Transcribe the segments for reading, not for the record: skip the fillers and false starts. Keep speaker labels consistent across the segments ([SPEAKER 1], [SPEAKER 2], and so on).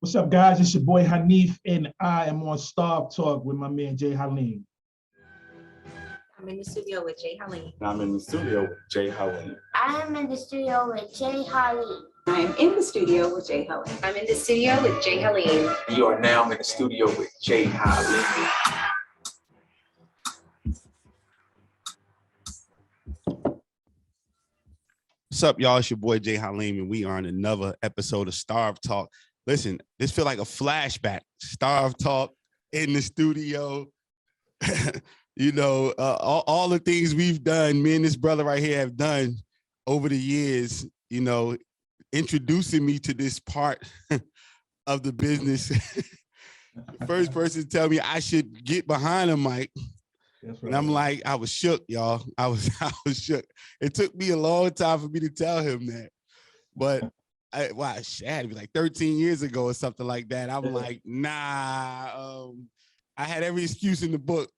[SPEAKER 1] What's up, guys? It's your boy Haneef, and I am on S.T.A.R.V.E Talk with my man J Haleem.
[SPEAKER 2] I'm in the studio with J Haleem.
[SPEAKER 3] I'm in the studio with J Haleem.
[SPEAKER 4] I'm in the studio with J Haleem.
[SPEAKER 2] I'm in the studio with J Haleem. I'm in the studio with J Haleem.
[SPEAKER 3] You are now in the studio with J Haleem.
[SPEAKER 5] What's up, y'all? It's your boy J Haleem, and we are on another episode of S.T.A.R.V.E Talk. Listen, this feel like a flashback. S.T.A.R.V.E Talk in the studio. You know, all the things we've done, me and this brother right here have done over the years, you know, introducing me to this part of the business. The first person to tell me I should get behind a mic. Right. And I'm like, I was shook, y'all. I was shook. It took me a long time for me to tell him that. But it had to be like 13 years ago or something like that. I'm like, nah, I had every excuse in the book.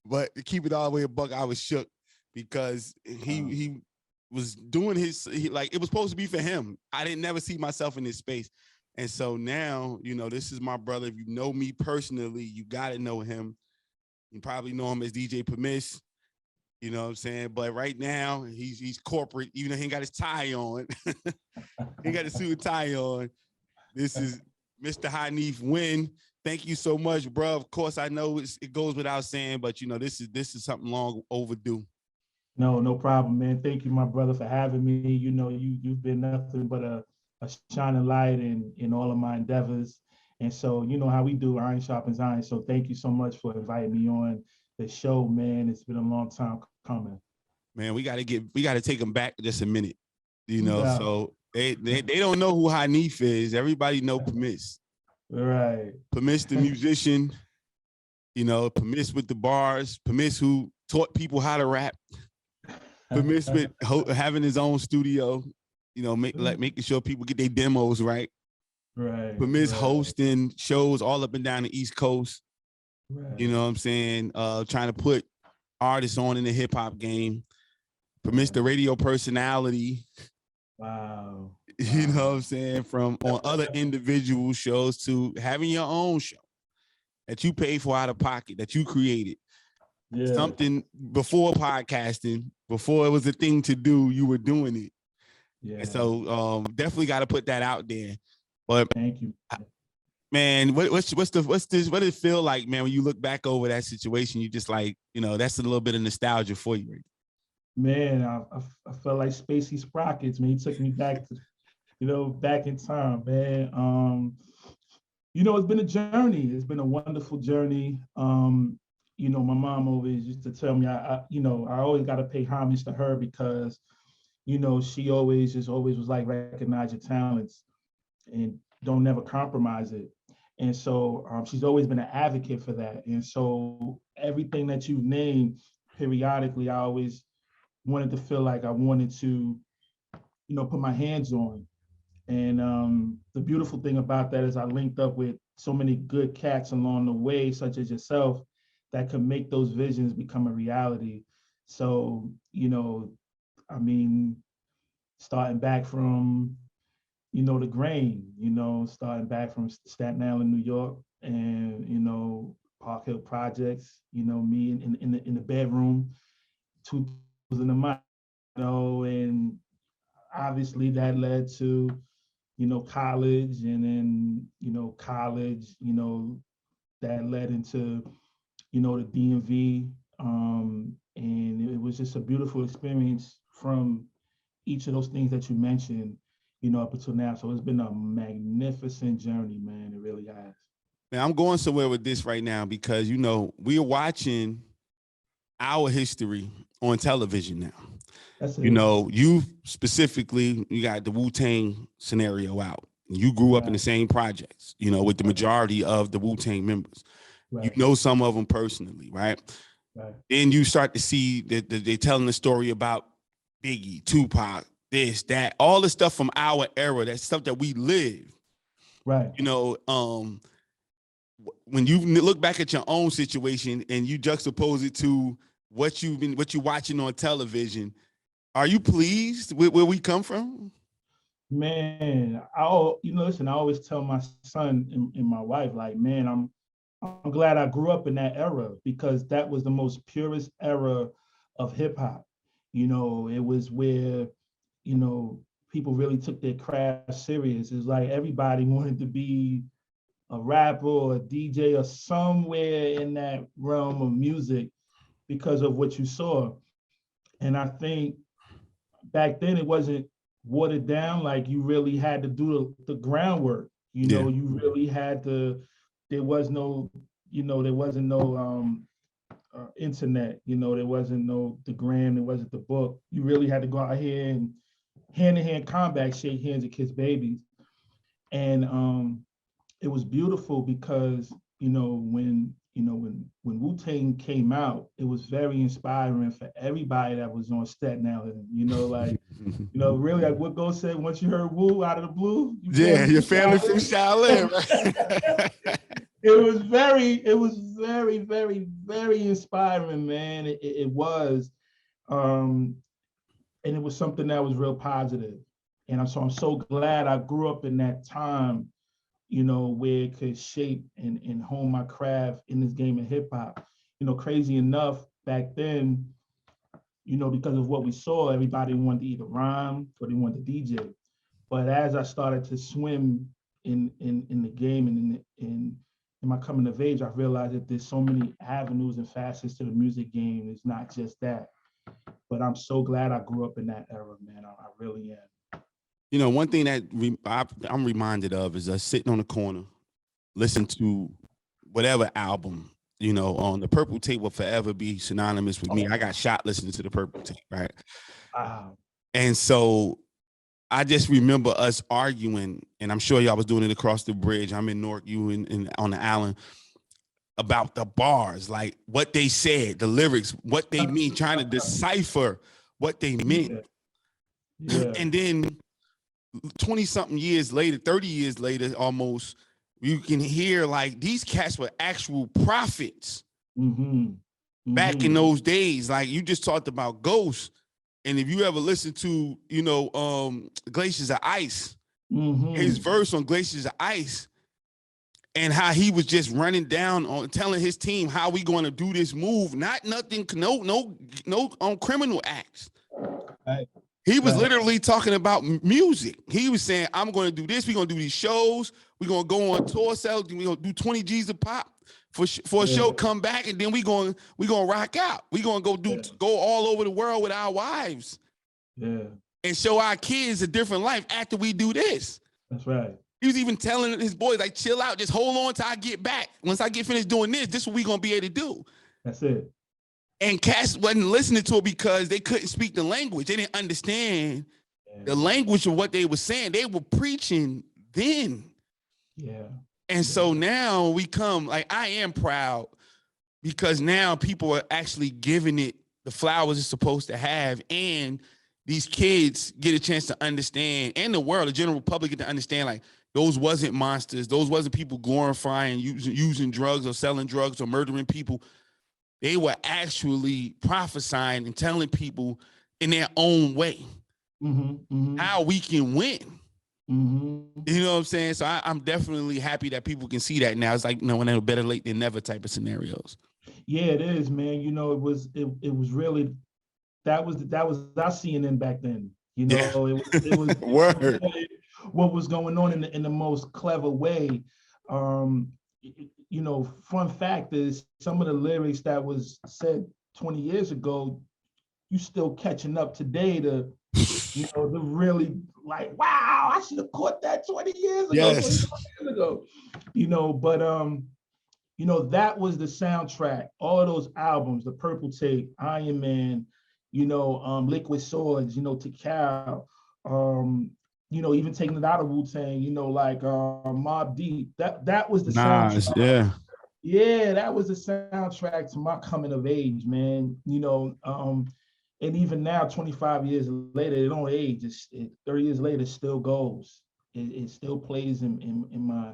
[SPEAKER 5] But to keep it all the way a buck, I was shook because he was doing like it was supposed to be for him. I didn't never see myself in this space. And so now, you know, this is my brother. If you know me personally, you got to know him. You probably know him as DJ Permiss, you know what I'm saying? But right now, he's corporate, even though he ain't got his tie on. He got a suit and tie on. This is Mr. Haneef Wynn. Thank you so much, bro. Of course, I know it goes without saying, but, you know, this is something long overdue.
[SPEAKER 1] No problem, man. Thank you, my brother, for having me. You know, you've been nothing but a shining light in all of my endeavors. And so, you know how we do, iron sharpens iron. So thank you so much for inviting me on the show, man. It's been a long time coming.
[SPEAKER 5] Man, we got to take them back just a minute, you know. Yeah. So they don't know who Haneef is. Everybody know Permiss.
[SPEAKER 1] Right.
[SPEAKER 5] Permiss the musician, you know, Permiss with the bars, Permiss who taught people how to rap, Permiss with having his own studio, you know, making sure people get their demos right.
[SPEAKER 1] Right.
[SPEAKER 5] Permiss hosting shows all up and down the East Coast. Right. You know what I'm saying? Trying to put artists on in the hip hop game. Permiss the radio personality.
[SPEAKER 1] Wow.
[SPEAKER 5] You know what I'm saying? From on other individual shows to having your own show that you pay for out of pocket, that you created. Yeah. Something before podcasting, before it was a thing to do, you were doing it. Yeah. And so definitely got to put that out there. But
[SPEAKER 1] thank you,
[SPEAKER 5] man. What did it feel like, man, when you look back over that situation? You just like, you know, that's a little bit of nostalgia for you, right?
[SPEAKER 1] Man, I felt like Spacey Sprockets, man. He took me back to, you know, back in time, man. You know, it's been a journey. It's been a wonderful journey. You know, my mom always used to tell me, I always got to pay homage to her because, you know, she always was like, recognize your talents and don't never compromise it. And so she's always been an advocate for that. And so everything that you've named periodically, I always wanted to feel like I wanted to, you know, put my hands on. And the beautiful thing about that is I linked up with so many good cats along the way, such as yourself, that could make those visions become a reality. So, you know, I mean, starting back from, you know, the grain, you know, starting back from Staten Island, New York, and, you know, Park Hill Projects, you know, me in the bedroom, 2000 a month, you know, and obviously that led to, you know, college, and then, you know, that led into, you know, the DMV, and it was just a beautiful experience from each of those things that you mentioned, you know, up until now. So it's been a magnificent journey, man. It really has.
[SPEAKER 5] Man, I'm going somewhere with this right now because, you know, we're watching our history on television now. You know, you specifically, you got the Wu-Tang scenario out. You grew up in the same projects, you know, with the majority of the Wu-Tang members. Right. You know some of them personally, right? Then you start to see that they're telling the story about Biggie, Tupac, this, that, all the stuff from our era, that stuff that we lived.
[SPEAKER 1] Right.
[SPEAKER 5] You know, when you look back at your own situation and you juxtapose it to what you're watching on television, are you pleased with where we come from?
[SPEAKER 1] Man, listen, I always tell my son and my wife, like, man, I'm glad I grew up in that era because that was the most purest era of hip hop. It was where, you know, people really took their craft serious. It's like everybody wanted to be a rapper or a DJ or somewhere in that realm of music because of what you saw. And I think back then it wasn't watered down. Like you really had to do the groundwork.
[SPEAKER 5] Yeah.
[SPEAKER 1] You really had to. There was no, there wasn't no internet. There wasn't no the gram. There wasn't the book. You really had to go out here and hand-to-hand combat, shake hands and kiss babies. And it was beautiful because when Wu-Tang came out, it was very inspiring for everybody that was on Staten Island. Really like what Go said, once you heard Wu out of the blue,
[SPEAKER 5] your family from Shaolin, right?
[SPEAKER 1] It was very, very, very inspiring, man. It was. And it was something that was real positive. And I'm so glad I grew up in that time, where it could shape and hone my craft in this game of hip hop. Crazy enough, back then, because of what we saw, everybody wanted to either rhyme or they wanted to DJ. But as I started to swim in the game and in my coming of age, I realized that there's so many avenues and facets to the music game. It's not just that. But I'm so glad I grew up in that era, man. I really am.
[SPEAKER 5] One thing that I'm reminded of is us sitting on the corner, listen to whatever album, on the Purple Tape will forever be synonymous with me. I got shot listening to the Purple Tape, right?
[SPEAKER 1] Wow.
[SPEAKER 5] And so I just remember us arguing, and I'm sure y'all was doing it across the bridge. I'm in Newark, you in on the island, about the bars, like what they said, the lyrics, what they mean, trying to decipher what they meant.
[SPEAKER 1] Yeah.
[SPEAKER 5] And then 20 something years later, 30 years later, almost, you can hear like these cats were actual prophets back in those days. Like you just talked about Ghost. And if you ever listen to, Glaciers of Ice, his verse on Glaciers of Ice, and how he was just running down on telling his team how we going to do this move, not nothing, no criminal acts.
[SPEAKER 1] Right.
[SPEAKER 5] He was literally talking about music. He was saying, I'm going to do this. We're going to do these shows. We're going to go on tour sales. We're going to do 20 G's a pop for a show, come back, and then we're going to rock out. We're going to go all over the world with our wives.
[SPEAKER 1] Yeah.
[SPEAKER 5] And show our kids a different life after we do this.
[SPEAKER 1] That's right.
[SPEAKER 5] He was even telling his boys, like, chill out, just hold on till I get back. Once I get finished doing this is what we're going to be able to do.
[SPEAKER 1] That's it.
[SPEAKER 5] And cats wasn't listening to it because they couldn't speak the language. They didn't understand the language of what they were saying. They were preaching then.
[SPEAKER 1] Yeah.
[SPEAKER 5] And so now we come, like, I am proud because now people are actually giving it the flowers it's supposed to have. And these kids get a chance to understand, and the world, the general public, get to understand, like, those wasn't monsters. Those wasn't people glorifying, using drugs or selling drugs or murdering people. They were actually prophesying and telling people in their own way how we can win. You know what I'm saying? So I'm definitely happy that people can see that now. It's like, when better late than never type of scenarios.
[SPEAKER 1] Yeah, it is, man. It was really, that was our CNN back then. It was
[SPEAKER 5] Word.
[SPEAKER 1] What was going on in the most clever way. Fun fact is some of the lyrics that was said 20 years ago, you still catching up today to, to really like, wow, I should have caught that 20 years ago.
[SPEAKER 5] Yes.
[SPEAKER 1] 20 years ago. That was the soundtrack. All of those albums, the Purple Tape, Iron Man, Liquid Swords, To even taking it out of Wu-Tang, like Mobb Deep. That was the soundtrack.
[SPEAKER 5] Yeah.
[SPEAKER 1] Yeah, that was the soundtrack to my coming of age, man. And even now, 25 years later, it don't age. 30 years later, it still goes. It still plays in my,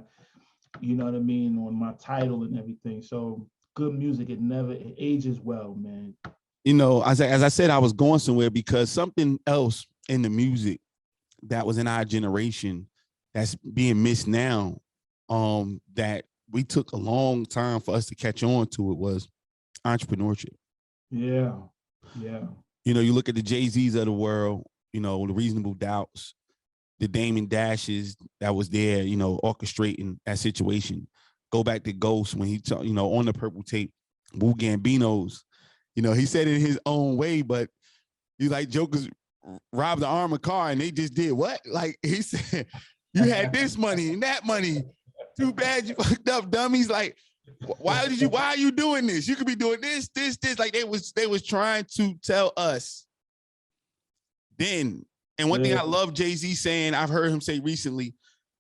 [SPEAKER 1] on my title and everything. So good music, it ages well, man.
[SPEAKER 5] As I said, I was going somewhere because something else in the music that was in our generation that's being missed now, that we took a long time for us to catch on to it was entrepreneurship.
[SPEAKER 1] Yeah. Yeah.
[SPEAKER 5] You know, you look at the Jay-Z's of the world, you know, the Reasonable Doubts, the Damon Dashes that was there, you know, orchestrating that situation. Go back to Ghost when he, you know, on the Purple Tape, Wu Gambino's, you know, he said it in his own way, but he's like, jokers robbed the armored car and they just did what? Like he said, you had this money and that money. Too bad you fucked up, dummies. Like, why are you doing this? You could be doing this. Like they was trying to tell us then. And one thing I love Jay-Z saying, I've heard him say recently,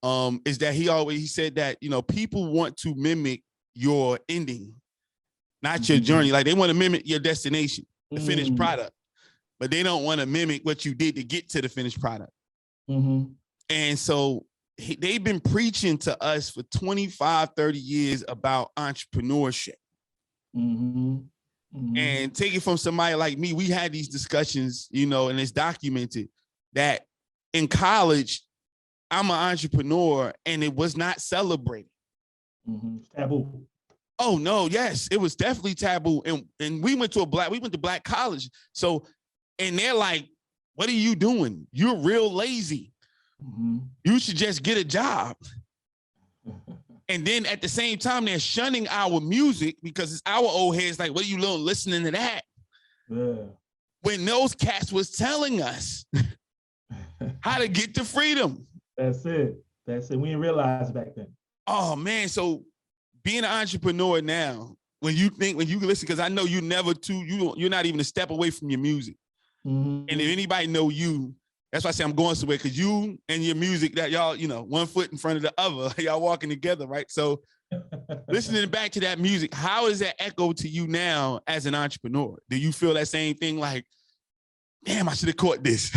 [SPEAKER 5] is that he said that, you know, people want to mimic your ending, not your journey. Like they want to mimic your destination, the finished product, but they don't want to mimic what you did to get to the finished product. And so they've been preaching to us for 25, 30 years about entrepreneurship. And take it from somebody like me, we had these discussions, you know, and it's documented that in college, I'm an entrepreneur and it was not celebrated.
[SPEAKER 1] Taboo.
[SPEAKER 5] Oh no, yes, it was definitely taboo. And we went to black college. So, and they're like, what are you doing? You're real lazy. You should just get a job. And then at the same time, they're shunning our music because it's our old heads like, what are you listening to that? When those cats was telling us how to get to freedom.
[SPEAKER 1] That's it. We didn't realize back then.
[SPEAKER 5] Oh man, so being an entrepreneur now, when you listen, because I know you're not even a step away from your music. And if anybody know you, that's why I say I'm going somewhere, because you and your music, that y'all, you know, one foot in front of the other, y'all walking together, right? So listening back to that music, how does that echo to you now as an entrepreneur? Do you feel that same thing like, damn, I should have caught this?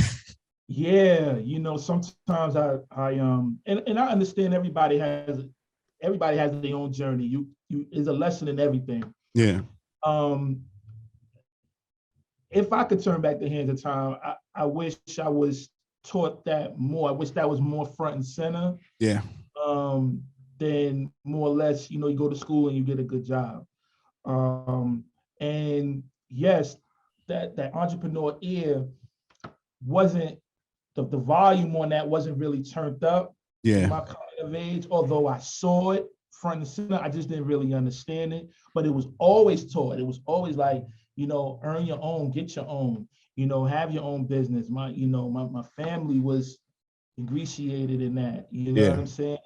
[SPEAKER 1] Yeah, you know, sometimes I and I understand everybody has their own journey. You is a lesson in everything.
[SPEAKER 5] Yeah.
[SPEAKER 1] If I could turn back the hands of time, I wish I was taught that more. I wish that was more front and center.
[SPEAKER 5] Yeah.
[SPEAKER 1] Then more or less, you know, you go to school and you get a good job. And yes, that entrepreneur ear wasn't, the volume on that wasn't really turned up in my kind of age, although I saw it front and center. I just didn't really understand it, but it was always taught. It was always like, you know, earn your own, get your own, you know, have your own business. My family was ingratiated in that, you know what I'm saying?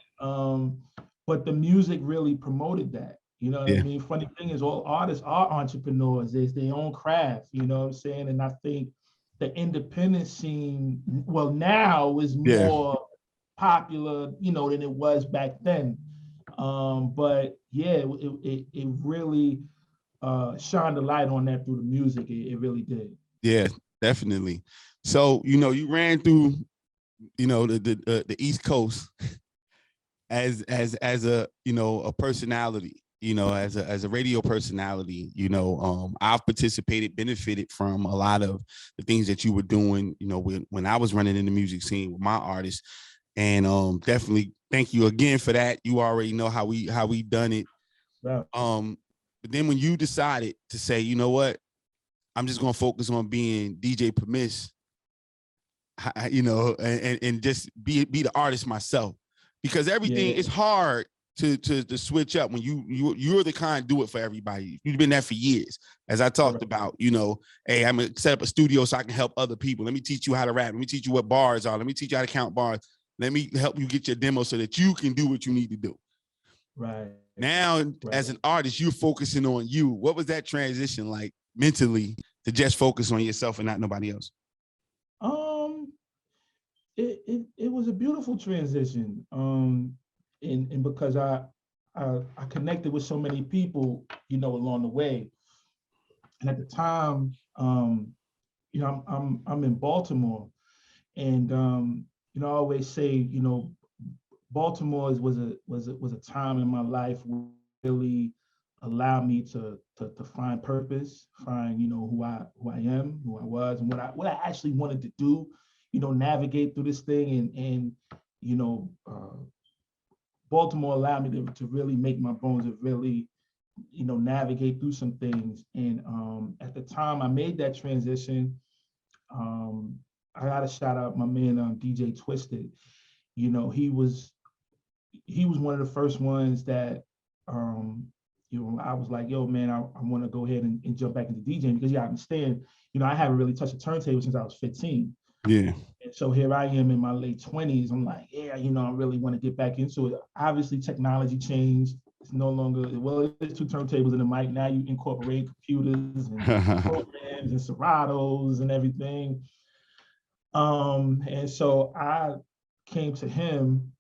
[SPEAKER 1] But the music really promoted that, you know what I mean? Funny thing is, all artists are entrepreneurs. There's their own craft, you know what I'm saying? And I think the independent scene, well, now is more popular, you know, than it was back then. But yeah, it really shined a light on that through the music. It really did. Yeah,
[SPEAKER 5] definitely. So, you know, you ran through, you know, the East Coast as a, you know, a personality, you know, as a radio personality. You know, I've benefited from a lot of the things that you were doing, you know, when I was running in the music scene with my artists. And definitely thank you again for that. You already know how we done it.
[SPEAKER 1] Yeah.
[SPEAKER 5] But then when you decided to say, you know what, I'm just gonna focus on being DJ Permiss, you know, and just be the artist myself, because everything is hard to switch up when you're the kind do it for everybody. You've been there for years, as I talked about. You know, hey, I'm gonna set up a studio so I can help other people. Let me teach you how to rap. Let me teach you what bars are. Let me teach you how to count bars. Let me help you get your demo so that you can do what you need to do. Right. Now, as an artist, you're focusing on you. What was that transition like mentally to just focus on yourself and not nobody else?
[SPEAKER 1] It was a beautiful transition. And because I connected with so many people, you know, along the way. And at the time, you know, I'm in Baltimore, and you know, I always say, you know, Baltimore was a time in my life where really allowed me to find purpose, find, you know, who I am, who I was, and what I actually wanted to do, navigate through this thing, and Baltimore allowed me to really make my bones and really, navigate through some things. And at the time I made that transition, I gotta shout out my man DJ Twisted. He was one of the first ones that I was like, yo, man, I want to go ahead and jump back into DJing, because you understand, I haven't really touched a turntable since I was 15.
[SPEAKER 5] Yeah.
[SPEAKER 1] And so here I am in my late 20s. I'm like, yeah, I really want to get back into it. Obviously, technology changed. It's no longer, well, there's two turntables in the mic. Now you incorporate computers and programs and Seratos and everything. And so I came to him,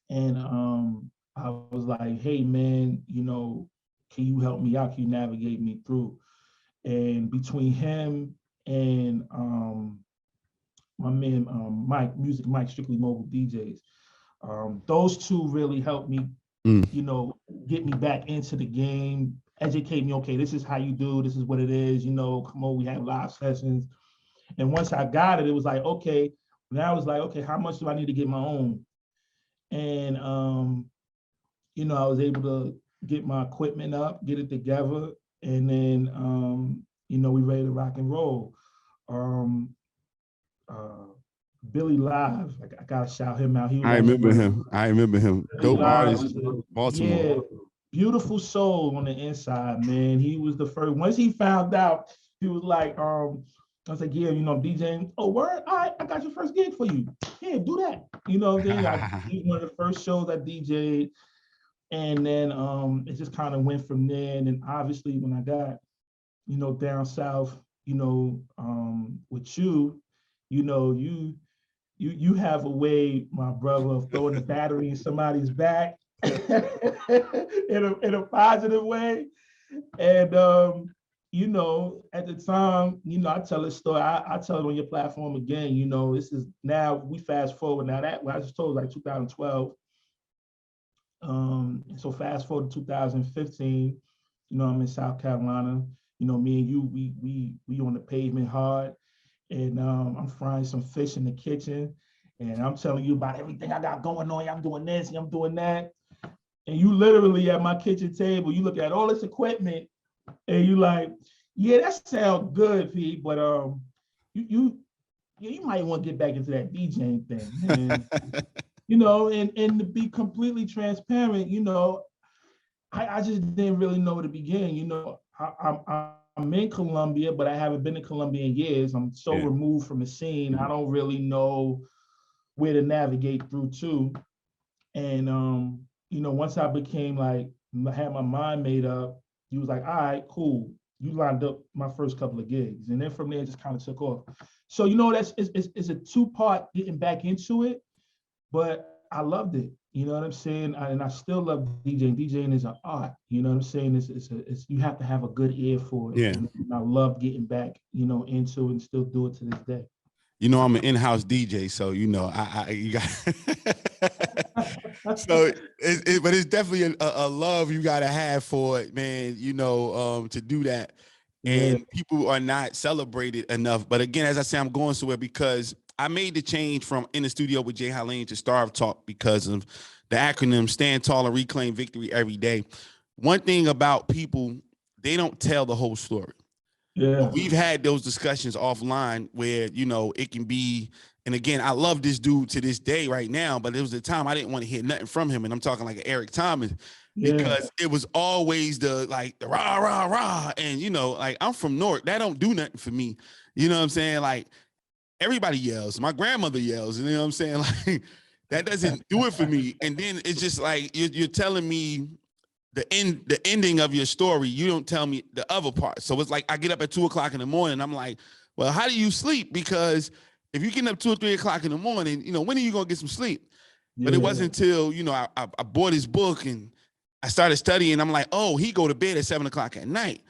[SPEAKER 1] and I was like, hey, man, can you help me out? Can you navigate me through? And between him and my man, Mike, Strictly Mobile DJs, those two really helped me, get me back into the game, educate me, okay, this is how you do, this is what it is, come on, we have live sessions. And once I got it, it was like, okay, now it's like, okay, how much do I need to get my own? And, I was able to get my equipment up, get it together, and then, we ready to rock and roll. Billy Live, I gotta shout him out.
[SPEAKER 5] I remember him. Dope artist, Baltimore.
[SPEAKER 1] Yeah, beautiful soul on the inside, man. He was the first. Once he found out, he was like, I was like, yeah, I'm DJing. Oh, word? All right, I got your first gig for you. Yeah, do that. He was one of the first shows I DJed. And then it just kind of went from there. And then obviously when I got, down south, with you, you have a way, my brother, of throwing the battery in somebody's back in a positive way. And at the time, I tell this story, I tell it on your platform again, this is now, we fast forward now, that what I just told was like 2012. So fast forward to 2015, I'm in South Carolina, me and you, we on the pavement hard, and I'm frying some fish in the kitchen, and I'm telling you about everything I got going on. I'm doing this, I'm doing that. And you literally at my kitchen table, you look at all this equipment, and you like, yeah, that sounds good, P, but you might want to get back into that DJing thing. And, and to be completely transparent, I just didn't really know where to begin. I'm in Colombia, but I haven't been to Colombia in years. I'm so removed from the scene. I don't really know where to navigate through to. And, once I became like, I had my mind made up, he was like, all right, cool. You lined up my first couple of gigs. And then from there, it just kind of took off. So, it's a two-part getting back into it, but I loved it. You know what I'm saying? And I still love DJing. DJing is an art. You know what I'm saying? It's you have to have a good ear for it.
[SPEAKER 5] Yeah. And
[SPEAKER 1] I love getting back, into it, and still do it to this day.
[SPEAKER 5] I'm an in-house DJ, so you got. So, but it's definitely a love you gotta have for it, man. To do that, and people are not celebrated enough. But again, as I say, I'm going somewhere because I made the change from In the Studio with J Haleem to S.T.A.R.V.E Talk because of the acronym Stand Tall and Reclaim Victory Every Day. One thing about people, they don't tell the whole story.
[SPEAKER 1] Yeah.
[SPEAKER 5] We've had those discussions offline where, it can be, and again, I love this dude to this day right now, but there was a time I didn't want to hear nothing from him. And I'm talking like Eric Thomas, because it was always the rah, rah, rah. And, I'm from Newark. That don't do nothing for me. You know what I'm saying? Like, everybody yells. My grandmother yells. You know what I'm saying? Like, that doesn't do it for me. And then it's just like, you're telling me the ending of your story. You don't tell me the other part. So it's like, I get up at 2:00 in the morning. I'm like, well, how do you sleep? Because if you get up 2 or 3 o'clock in the morning, when are you going to get some sleep? But it wasn't until, I bought his book and I started studying. I'm like, oh, he go to bed at 7 o'clock at night.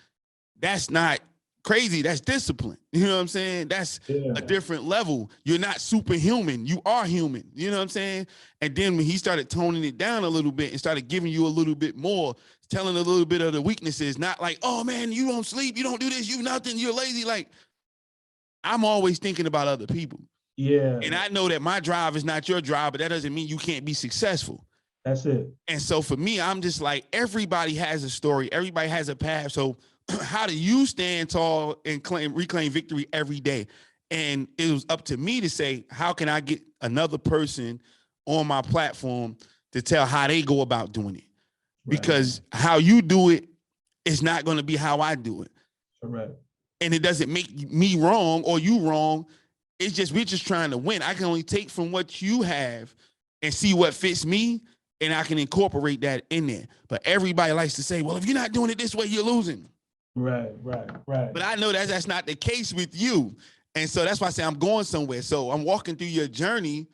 [SPEAKER 5] That's not crazy. That's discipline. You know what I'm saying? That's a different level. You're not superhuman. You are human. You know what I'm saying? And then when he started toning it down a little bit and started giving you a little bit more, telling a little bit of the weaknesses, not like, oh man, you don't sleep, you don't do this, you nothing, you're lazy. Like, I'm always thinking about other people.
[SPEAKER 1] Yeah.
[SPEAKER 5] And I know that my drive is not your drive, but that doesn't mean you can't be successful.
[SPEAKER 1] That's it.
[SPEAKER 5] And so for me, I'm just like, everybody has a story. Everybody has a path. So how do you stand tall and reclaim victory every day? And it was up to me to say, how can I get another person on my platform to tell how they go about doing it? Because how you do it is not going to be how I do it.
[SPEAKER 1] Correct.
[SPEAKER 5] And it doesn't make me wrong or you wrong. It's just, we're just trying to win. I can only take from what you have and see what fits me, and I can incorporate that in there. But everybody likes to say, well, if you're not doing it this way, you're losing.
[SPEAKER 1] Right.
[SPEAKER 5] But I know that's not the case with you. And so that's why I say I'm going somewhere. So I'm walking through your journey.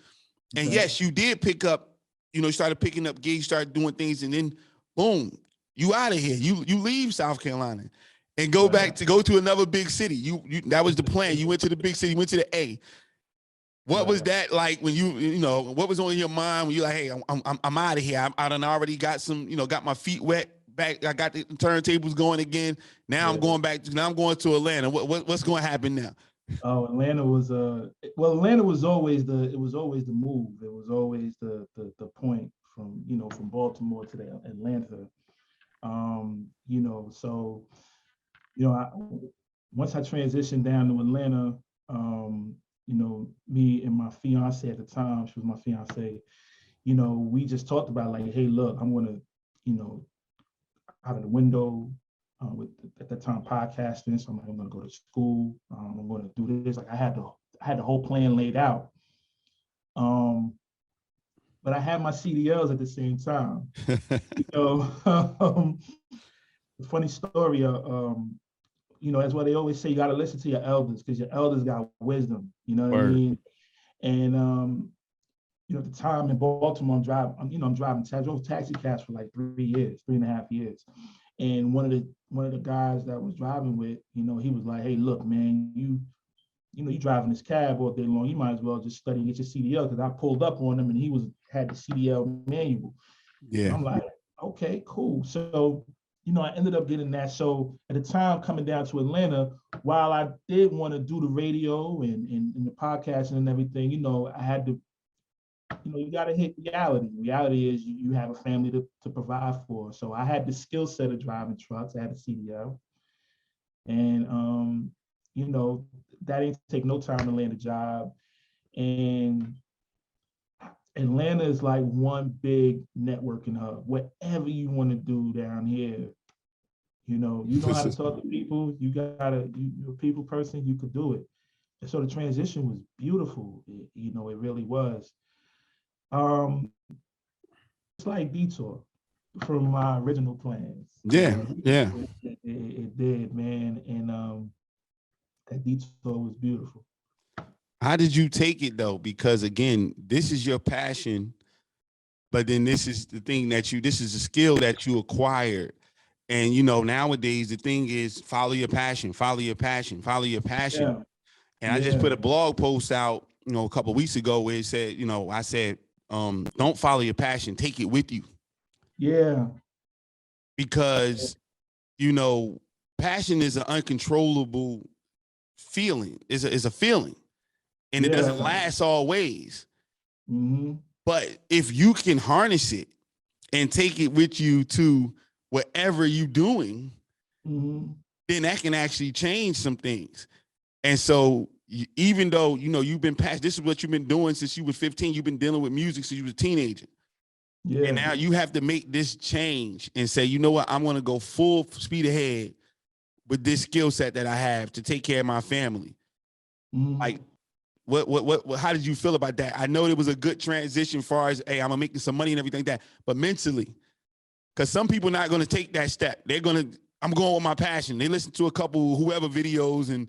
[SPEAKER 5] And yes, you did pick up, you started picking up gigs, started doing things, and then boom, you out of here. You leave South Carolina and go back to another big city. You that was the plan. You went to the big city, went to the A. What was that like when what was on your mind when you're like, hey, I'm out of here. I done already got some, got my feet wet back. I got the turntables going again. Now I'm going back. Now I'm going to Atlanta. What's going to happen now?
[SPEAKER 1] Oh, Atlanta was Atlanta was always the move. It was always the point from Baltimore to the Atlanta. Once I transitioned down to Atlanta, me and my fiance at the time, she was my fiance, we just talked about like, hey, look, I'm gonna, out of the window with at that time podcasting. So I'm gonna go to school. I'm gonna do this. Like I had the whole plan laid out. But I had my CDLs at the same time. Funny story. That's why they always say you got to listen to your elders because your elders got wisdom. You know what I mean? And at the time in Baltimore, I'm driving. I drove taxi cabs for like 3.5 years. And one of the guys that I was driving with, he was like, "Hey, look, man, you driving this cab all day long. You might as well just study and get your CDL." Because I pulled up on him and he had the CDL manual. Yeah. And I'm like, okay, cool. So, I ended up getting that. So at the time coming down to Atlanta, while I did want to do the radio and the podcasting and everything, I had to, you got to hit reality. Reality is you have a family to provide for. So I had the skill set of driving trucks. I had a CDL. And, that didn't take no time to land a job. And Atlanta is like one big networking hub. Whatever you want to do down here, you know how to talk to people. You're a people person, you could do it. And so the transition was beautiful. It really was. It's like detour from my original plans.
[SPEAKER 5] Yeah.
[SPEAKER 1] It did, man. And that detour was beautiful.
[SPEAKER 5] How did you take it though? Because again, this is your passion, but then this is the thing this is a skill that you acquired. And nowadays the thing is follow your passion. Yeah. And I just put a blog post out, a couple of weeks ago where it said, I said, don't follow your passion, take it with you.
[SPEAKER 1] Yeah.
[SPEAKER 5] Because, passion is an uncontrollable feeling. It's a feeling. And it doesn't last always.
[SPEAKER 1] Mm-hmm.
[SPEAKER 5] But if you can harness it and take it with you to whatever you're doing,
[SPEAKER 1] mm-hmm.
[SPEAKER 5] then that can actually change some things. And so even though, you've been past, this is what you've been doing since you were 15, you've been dealing with music since you were a teenager. Yeah. And now you have to make this change and say, you know what, I'm going to go full speed ahead with this skill set that I have to take care of my family. Mm-hmm. Like, what, how did you feel about that? I know it was a good transition as far as, hey, I'm making some money and everything like that, but mentally, because some people not going to take that step. I'm going with my passion. They listen to a couple whoever videos and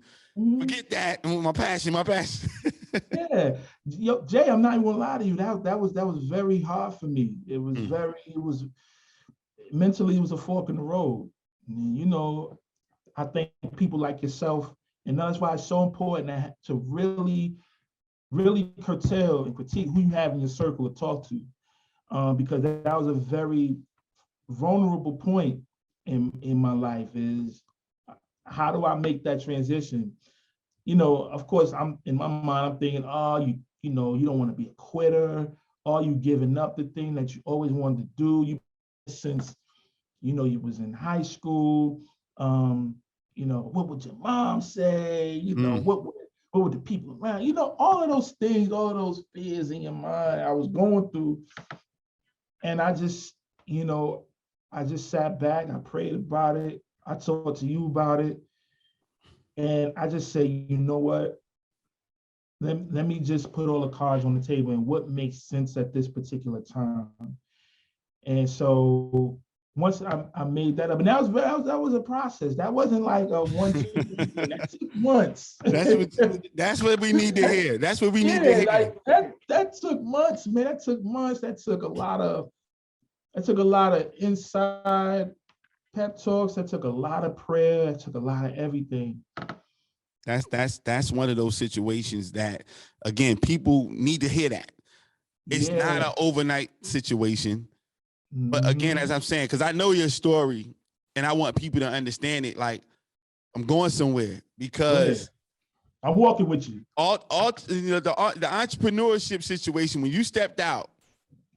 [SPEAKER 5] forget that. And my passion.
[SPEAKER 1] Yeah. Yo, Jay, I'm not even gonna lie to you. That was very hard for me. It was mentally, it was a fork in the road. I think people like yourself, and that's why it's so important to really, really curtail and critique who you have in your circle to talk to. Because that was a very vulnerable point in my life, is how do I make that transition? you know, of course, I'm in my mind, I'm thinking, oh, you know, you don't want to be a quitter. Are you giving up the thing that you always wanted to do? You since you know you was in high school. You know, what would your mom say? You know, what would the people around? You know, all of those things, all of those fears in your mind, I was going through, and I just, you know, I just sat back, I prayed about it, I talked to you about it, and I just say, you know what? Let me just put all the cards on the table and what makes sense at this particular time. And so once I made that up, and that was a process. That wasn't like a 1, 2, 3 thing. That took months.
[SPEAKER 5] That's what we need to hear. That's what we need to hear.
[SPEAKER 1] Like that took months, man. That took months. That took a lot of inside pep talks. That took a lot of prayer. That took a lot of everything.
[SPEAKER 5] That's one of those situations that, again, people need to hear that. It's not an overnight situation. But again, as I'm saying, because I know your story and I want people to understand it, like I'm going somewhere because
[SPEAKER 1] I'm walking with you.
[SPEAKER 5] All you know, the entrepreneurship situation, when you stepped out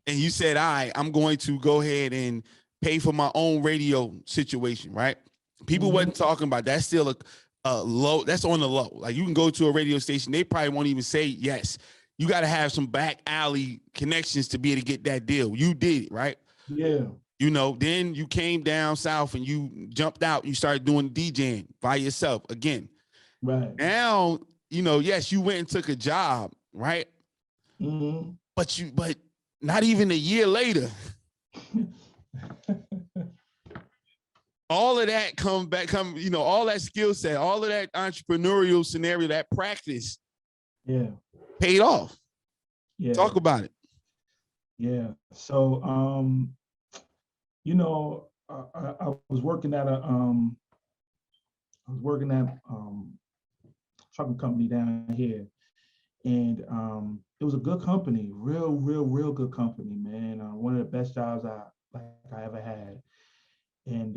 [SPEAKER 5] and you said, all right, I'm going to go ahead and pay for my own radio situation, right? People wasn't talking about that's still a low, that's on the low. Like you can go to a radio station, they probably won't even say yes. You got to have some back alley connections to be able to get that deal. You did it, right?
[SPEAKER 1] Yeah.
[SPEAKER 5] You know, then you came down south and you jumped out. You started doing DJing by yourself again.
[SPEAKER 1] Right.
[SPEAKER 5] Now, you know, yes, you went and took a job, right? But not even a year later, all of that you know, all that skill set, all of that entrepreneurial scenario, that practice, paid off. Yeah. Talk about it.
[SPEAKER 1] Yeah. So, you know, I was working at a trucking company down here, and it was a good company, real good company, man. One of the best jobs I ever had, and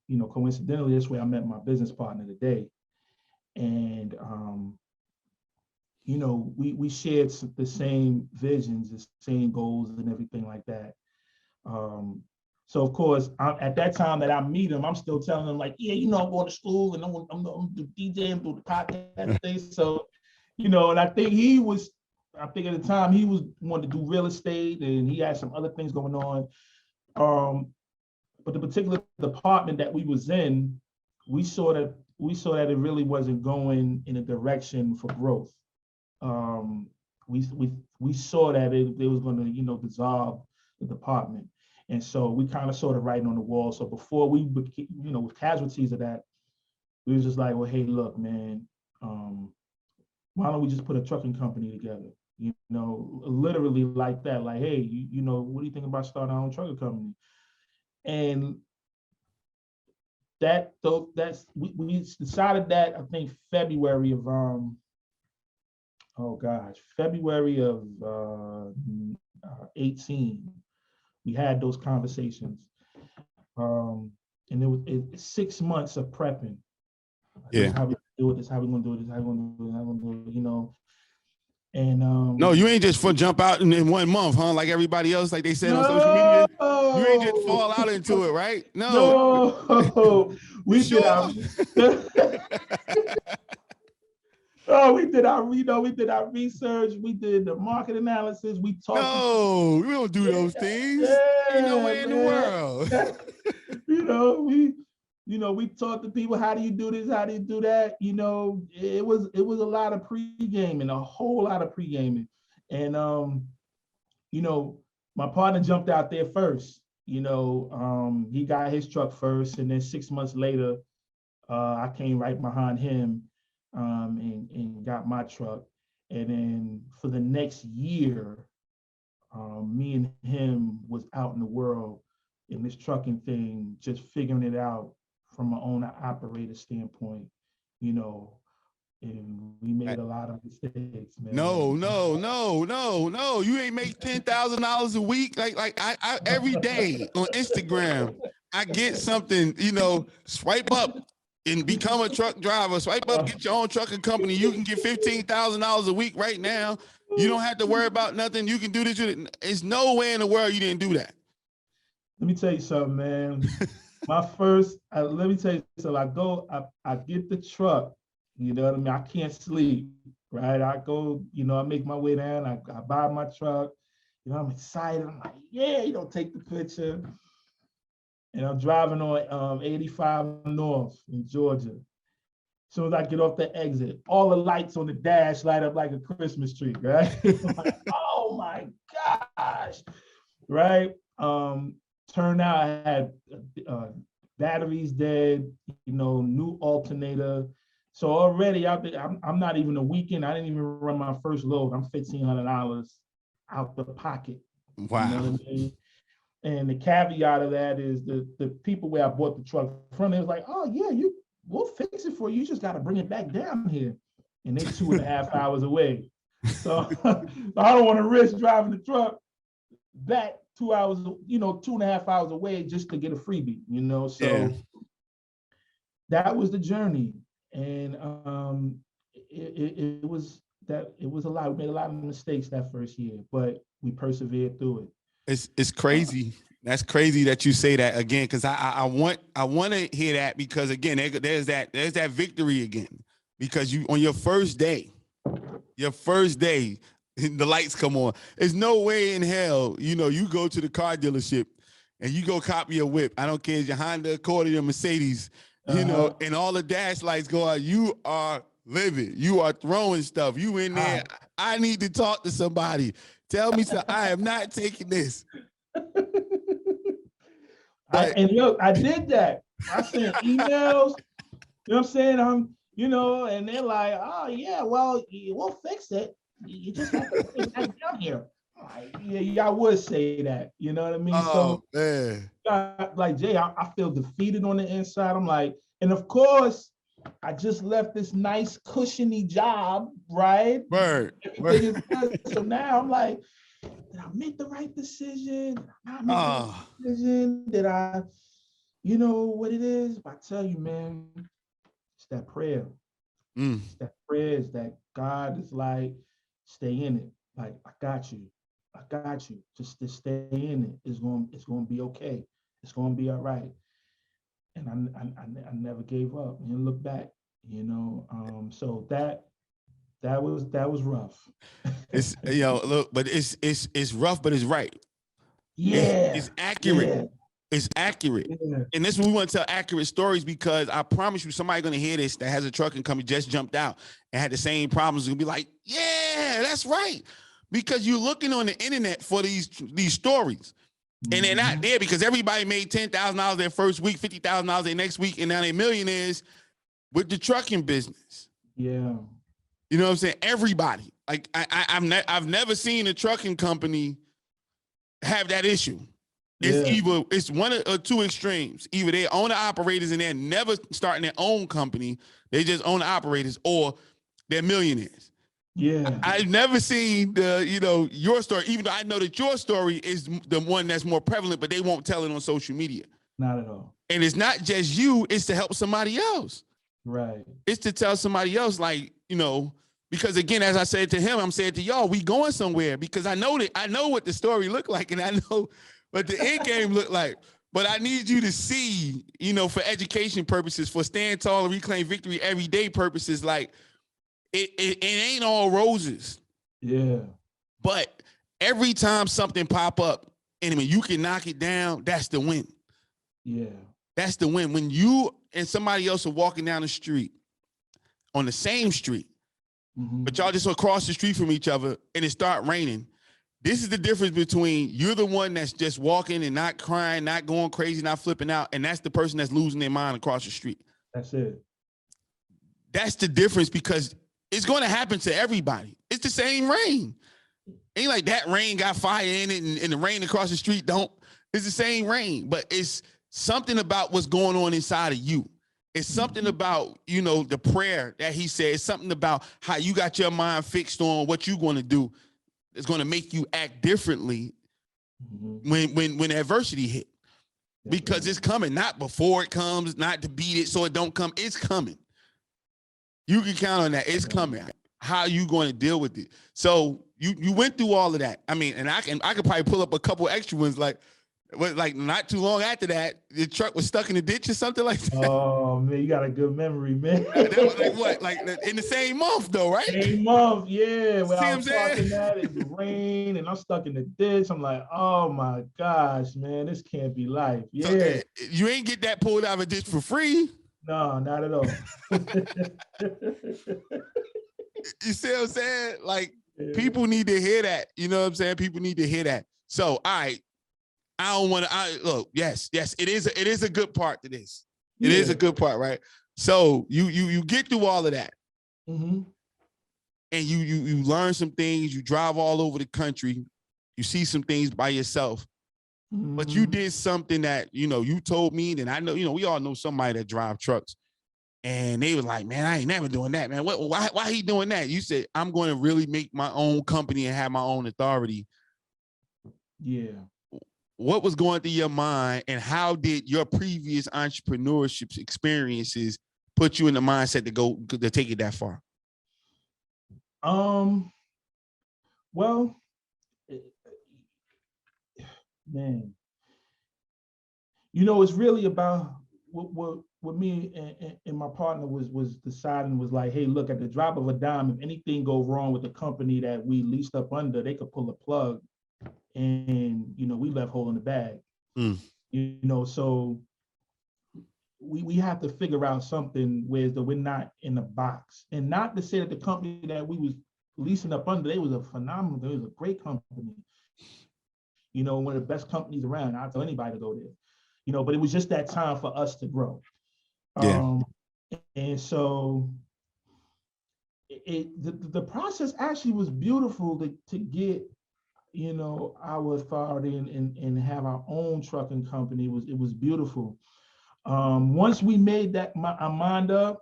[SPEAKER 1] you know, coincidentally, that's where I met my business partner today, and you know, we shared the same visions, the same goals, and everything like that. So of course, at that time that I meet him, I'm still telling him like, yeah, you know, I'm going to school and I'm do DJ and do the podcast thing. So, you know, and I think at the time he was wanting to do real estate and he had some other things going on. But the particular department that we was in, we saw that it really wasn't going in a direction for growth. We saw that it was going to, you know, dissolve the department. And so we kind of saw the writing on the wall. So before we, you know, with casualties of that, we was just like, well, hey, look, man, why don't we just put a trucking company together? You know, literally like that. Like, hey, you know, what do you think about starting our own trucking company? And we decided that I think February of February of 18. We had those conversations, and it was 6 months of prepping.
[SPEAKER 5] Yeah,
[SPEAKER 1] how we do it. This how we gonna do it. This how we gonna do it. How we gonna do it. You know, and
[SPEAKER 5] no, you ain't just jump out in 1 month, huh? Like everybody else, like they said on social media. You ain't just fall out into it, right?
[SPEAKER 1] No, we did our. Oh, we did our research. We did the market analysis. We talked.
[SPEAKER 5] No, we don't do those things. Ain't no way in the world.
[SPEAKER 1] We talked to people. How do you do this? How do you do that? You know, it was a lot of pre-gaming, a whole lot of pre-gaming, and you know, my partner jumped out there first. You know, he got his truck first, and then 6 months later, I came right behind him. And got my truck. And then for the next year, me and him was out in the world in this trucking thing, just figuring it out from an owner operator standpoint, you know, and we made a lot of mistakes, man.
[SPEAKER 5] No. You ain't make $10,000 a week. Like I every day on Instagram, I get something, you know, swipe up and become a truck driver. Swipe up, get your own trucking company. You can get $15,000 a week right now. You don't have to worry about nothing. You can do this. There's no way in the world you didn't do that.
[SPEAKER 1] Let me tell you something, man. My first, let me tell you, so I get the truck, you know what I mean? I can't sleep, right? I go, I make my way down, I buy my truck, I'm excited. I'm like, yeah, take the picture. And I'm driving on 85 North in Georgia. As soon as I get off the exit, all the lights on the dash light up like a Christmas tree, right? I'm like, oh my gosh, right? Turned out I had batteries dead, new alternator. So already I'm not even a weekend. I didn't even run my first load. I'm $1,500 out the pocket.
[SPEAKER 5] Wow.
[SPEAKER 1] You know what I mean? And the caveat of that is the people where I bought the truck from, they was like, oh yeah, we'll fix it for you. You just got to bring it back down here. And they 2.5 hours away. So I don't want to risk driving the truck back 2 hours, 2.5 hours away just to get a freebie, So yeah. That was the journey. And it was a lot. We made a lot of mistakes that first year, but we persevered through it.
[SPEAKER 5] It's crazy. That's crazy that you say that again, because I want to hear that, because again, there's that victory again, because you on your first day, the lights come on. There's no way in hell, you go to the car dealership and you go copy a whip. I don't care if your Honda Accord or your Mercedes, and all the dash lights go out. You are living. You are throwing stuff. You in there. I need to talk to somebody. Tell me so I am not taking this.
[SPEAKER 1] And look, I did that. I sent emails, what I'm saying? And they're like, oh yeah, well, we'll fix it. You just have to bring it back down here. Yeah, I would say that, you know what I mean?
[SPEAKER 5] Oh, man.
[SPEAKER 1] Like Jay, I feel defeated on the inside. I'm like, and of course, I just left this nice cushiony job, right?
[SPEAKER 5] Word.
[SPEAKER 1] So now I'm like, did I make the right decision? Did I not make the right decision? Did I, what it is? I tell you, man, it's that prayer. It's that prayer, is that God is like, stay in it. Like, I got you. Just to stay in it. It's going to be okay. It's going to be all right. And I never gave up and look back, so that was rough.
[SPEAKER 5] It's look, but it's rough, but it's right.
[SPEAKER 1] Yeah,
[SPEAKER 5] it's accurate. Yeah. It's accurate. Yeah. And this is when we want to tell accurate stories, because I promise you, somebody gonna hear this that has a trucking company, just jumped out and had the same problems, gonna be like, yeah, that's right. Because you're looking on the internet for these stories. And they're not there, because everybody made $10,000 their first week, $50,000 their next week, and now they're millionaires with the trucking business.
[SPEAKER 1] Yeah.
[SPEAKER 5] You know what I'm saying? Everybody. Like I've never seen a trucking company have that issue. It's one or two extremes. Either they own the operators and they're never starting their own company, they just own the operators, or they're millionaires.
[SPEAKER 1] Yeah.
[SPEAKER 5] I've never seen your story, even though I know that your story is the one that's more prevalent, but they won't tell it on social media.
[SPEAKER 1] Not at all.
[SPEAKER 5] And it's not just you, it's to help somebody else.
[SPEAKER 1] Right.
[SPEAKER 5] It's to tell somebody else, like, because again, as I said to him, I'm saying to y'all, we going somewhere, because I know what the story looked like, and I know what the end game looked like. But I need you to see, for education purposes, for stand tall and reclaim victory everyday purposes, like, it ain't all roses.
[SPEAKER 1] Yeah.
[SPEAKER 5] But every time something pop up, and when you can knock it down, that's the win.
[SPEAKER 1] Yeah.
[SPEAKER 5] That's the win. When you and somebody else are walking down the street, on the same street, but y'all just across the street from each other, and it start raining. This is the difference between you're the one that's just walking and not crying, not going crazy, not flipping out, and that's the person that's losing their mind across the street.
[SPEAKER 1] That's it.
[SPEAKER 5] That's the difference, because it's going to happen to everybody. It's the same rain. Ain't like that rain got fire in it and the rain across the street don't. It's the same rain, but it's something about what's going on inside of you. It's something about, the prayer that he said. It's something about how you got your mind fixed on what you're going to do. It's going to make you act differently when adversity hit. because it's coming, not before it comes, not to beat it so it don't come. It's coming. You can count on that. It's coming. How you going to deal with it? So you went through all of that. I mean, and I could probably pull up a couple extra ones like not too long after that, the truck was stuck in the ditch or something like that.
[SPEAKER 1] Oh man, you got a good memory, man.
[SPEAKER 5] That was like what? Like in the same month though, right?
[SPEAKER 1] Same month, yeah. When
[SPEAKER 5] See
[SPEAKER 1] I
[SPEAKER 5] what I'm
[SPEAKER 1] was
[SPEAKER 5] saying?
[SPEAKER 1] talking that, it's rain and I'm stuck in the ditch. I'm like, oh my gosh, man, this can't be life. Yeah.
[SPEAKER 5] So, you ain't get that pulled out of a ditch for free.
[SPEAKER 1] No, not at all.
[SPEAKER 5] You see what I'm saying? Like
[SPEAKER 1] Yeah.
[SPEAKER 5] people need to hear that. You know what I'm saying? People need to hear that. So, all right. I don't want to. Look. Yes. It is a good part to this. It is a good part, right? So you get through all of that,
[SPEAKER 1] Mm-hmm.
[SPEAKER 5] and you learn some things. You drive all over the country. You see some things by yourself, but you did something that you told me, and I know we all know somebody that drive trucks, and they was like, man, I ain't never doing that, man. Why he doing that? You said I'm going to really make my own company and have my own authority.
[SPEAKER 1] Yeah.
[SPEAKER 5] What was going through your mind, and how did your previous entrepreneurship experiences put you in the mindset to take it that far?
[SPEAKER 1] Well, man, it's really about what me and my partner was deciding was like, hey, look, at the drop of a dime, if anything goes wrong with the company that we leased up under, they could pull a plug, and we left hole in the bag. So we have to figure out something where we're not in a box. And not to say that the company that we was leasing up under, it was a great company. One of the best companies around. I'll tell anybody to go there. But it was just that time for us to grow.
[SPEAKER 5] Yeah.
[SPEAKER 1] And so the process actually was beautiful to get our authority and have our own trucking company. It was beautiful. Once we made our mind up,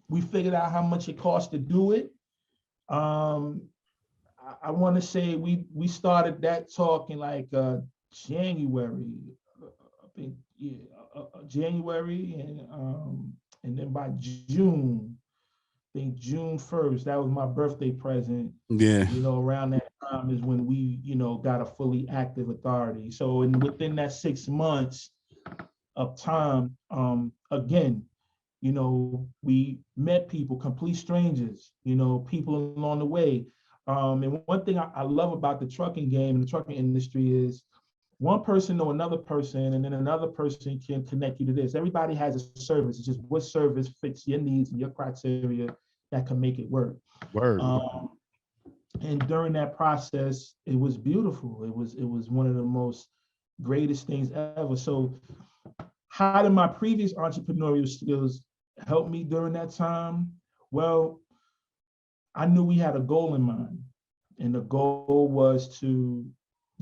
[SPEAKER 1] we figured out how much it cost to do it. I want to say we started that talk in like January, I think, January, and then by June, I think June 1st, that was my birthday present.
[SPEAKER 5] Yeah.
[SPEAKER 1] Around that time is when we, got a fully active authority. So within that 6 months of time, again, we met people, complete strangers, people along the way. And one thing I love about the trucking game and the trucking industry is one person know another person, and then another person can connect you to this. Everybody has a service. It's just what service fits your needs and your criteria that can make it work.
[SPEAKER 5] Word.
[SPEAKER 1] And during that process, it was beautiful. It was one of the most greatest things ever. So how did my previous entrepreneurial skills help me during that time? Well, I knew we had a goal in mind, and the goal was to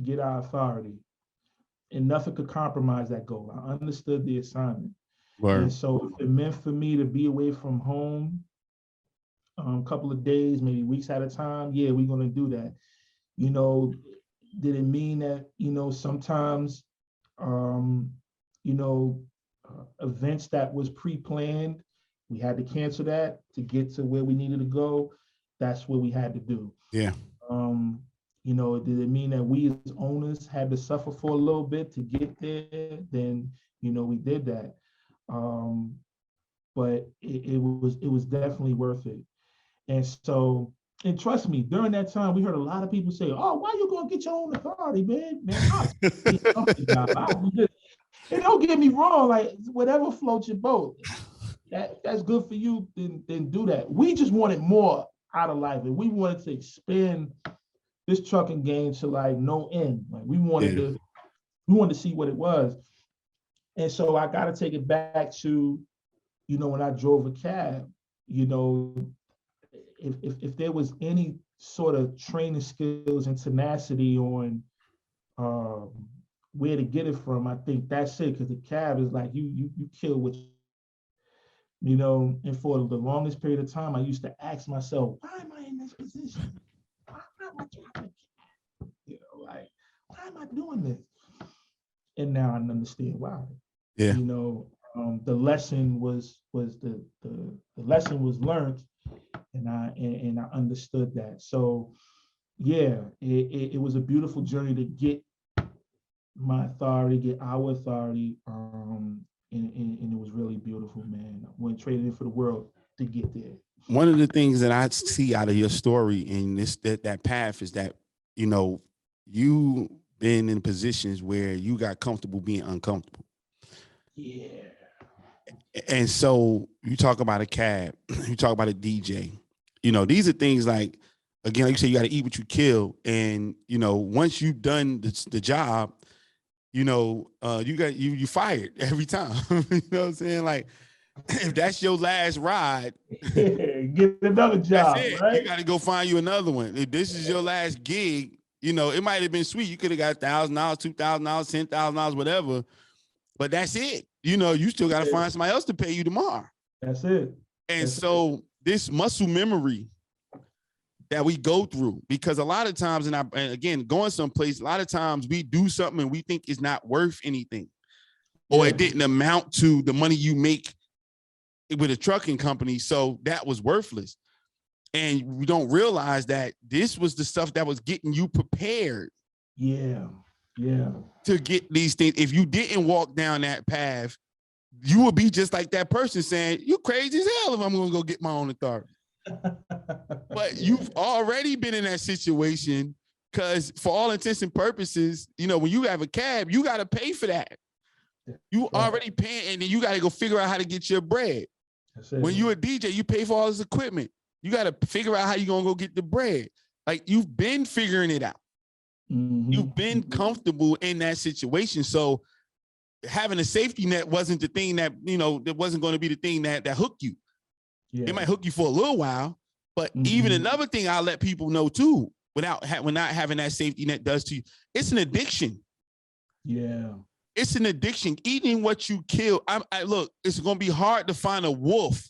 [SPEAKER 1] get our authority, and nothing could compromise that goal. I understood the assignment.
[SPEAKER 5] Word.
[SPEAKER 1] And so if it meant for me to be away from home a couple of days, maybe weeks at a time, yeah, we're going to do that. Did it mean that, sometimes, events that was pre-planned, we had to cancel that to get to where we needed to go? That's what we had to do.
[SPEAKER 5] Yeah.
[SPEAKER 1] Did it mean that we as owners had to suffer for a little bit to get there? Then, we did that. But it was definitely worth it. And so, and trust me, during that time, we heard a lot of people say, oh, why you gonna get your own authority, man? And don't get me wrong, like whatever floats your boat, that's good for you, then do that. We just wanted more out of life, and we wanted to expand this trucking game to like no end. Like we wanted to see what it was. And so I got to take it back to, when I drove a cab, if there was any sort of training skills and tenacity on where to get it from, I think that's it. Because the cab is like you kill what and for the longest period of time, I used to ask myself, why am I in this position? Why am I driving a cab? Like, why am I doing this? And now I understand why.
[SPEAKER 5] Yeah.
[SPEAKER 1] You know, the lesson was the lesson was learned, and I understood that. So yeah, it was a beautiful journey to get my authority, get our authority, and it was really beautiful, man. I went traded in for the world to get there.
[SPEAKER 5] One of the things that I see out of your story and that path is that, you know, you been in positions where you got comfortable being uncomfortable.
[SPEAKER 1] Yeah.
[SPEAKER 5] And so you talk about a cab, you talk about a DJ. You know, these are things like, again, like you say, you got to eat what you kill. And, you know, once you've done the job, you know, you fired every time. You know what I'm saying? Like, if that's your last ride,
[SPEAKER 1] Get another
[SPEAKER 5] that's
[SPEAKER 1] job,
[SPEAKER 5] it. You
[SPEAKER 1] right?
[SPEAKER 5] got to go find you another one. If this is your last gig, you know, it might have been sweet. You could have got $1,000, $2,000, $10,000, whatever. But that's it. You know, you still got to find somebody else to pay you tomorrow.
[SPEAKER 1] That's it.
[SPEAKER 5] And
[SPEAKER 1] That's
[SPEAKER 5] so this muscle memory that we go through, because a lot of times, and again, going someplace, a lot of times we do something and we think it's not worth anything, or it didn't amount to the money you make with a trucking company. So that was worthless. And we don't realize that this was the stuff that was getting you prepared.
[SPEAKER 1] Yeah. Yeah.
[SPEAKER 5] To get these things. If you didn't walk down that path, you would be just like that person saying, you crazy as hell if I'm going to go get my own authority. But you've already been in that situation, because for all intents and purposes, you know, when you have a cab, you got to pay for that. You already paying, and then you got to go figure out how to get your bread. When you're a DJ, you pay for all this equipment. You got to figure out how you're going to go get the bread. Like, you've been figuring it out.
[SPEAKER 1] Mm-hmm.
[SPEAKER 5] You've been comfortable in that situation. So having a safety net wasn't the thing that, you know, that wasn't going to be the thing that hooked you. Yeah. It might hook you for a little while, but even another thing I'll let people know too, without not having that safety net does to you, it's an addiction.
[SPEAKER 1] Yeah.
[SPEAKER 5] It's an addiction. Eating what you kill. Look, it's going to be hard to find a wolf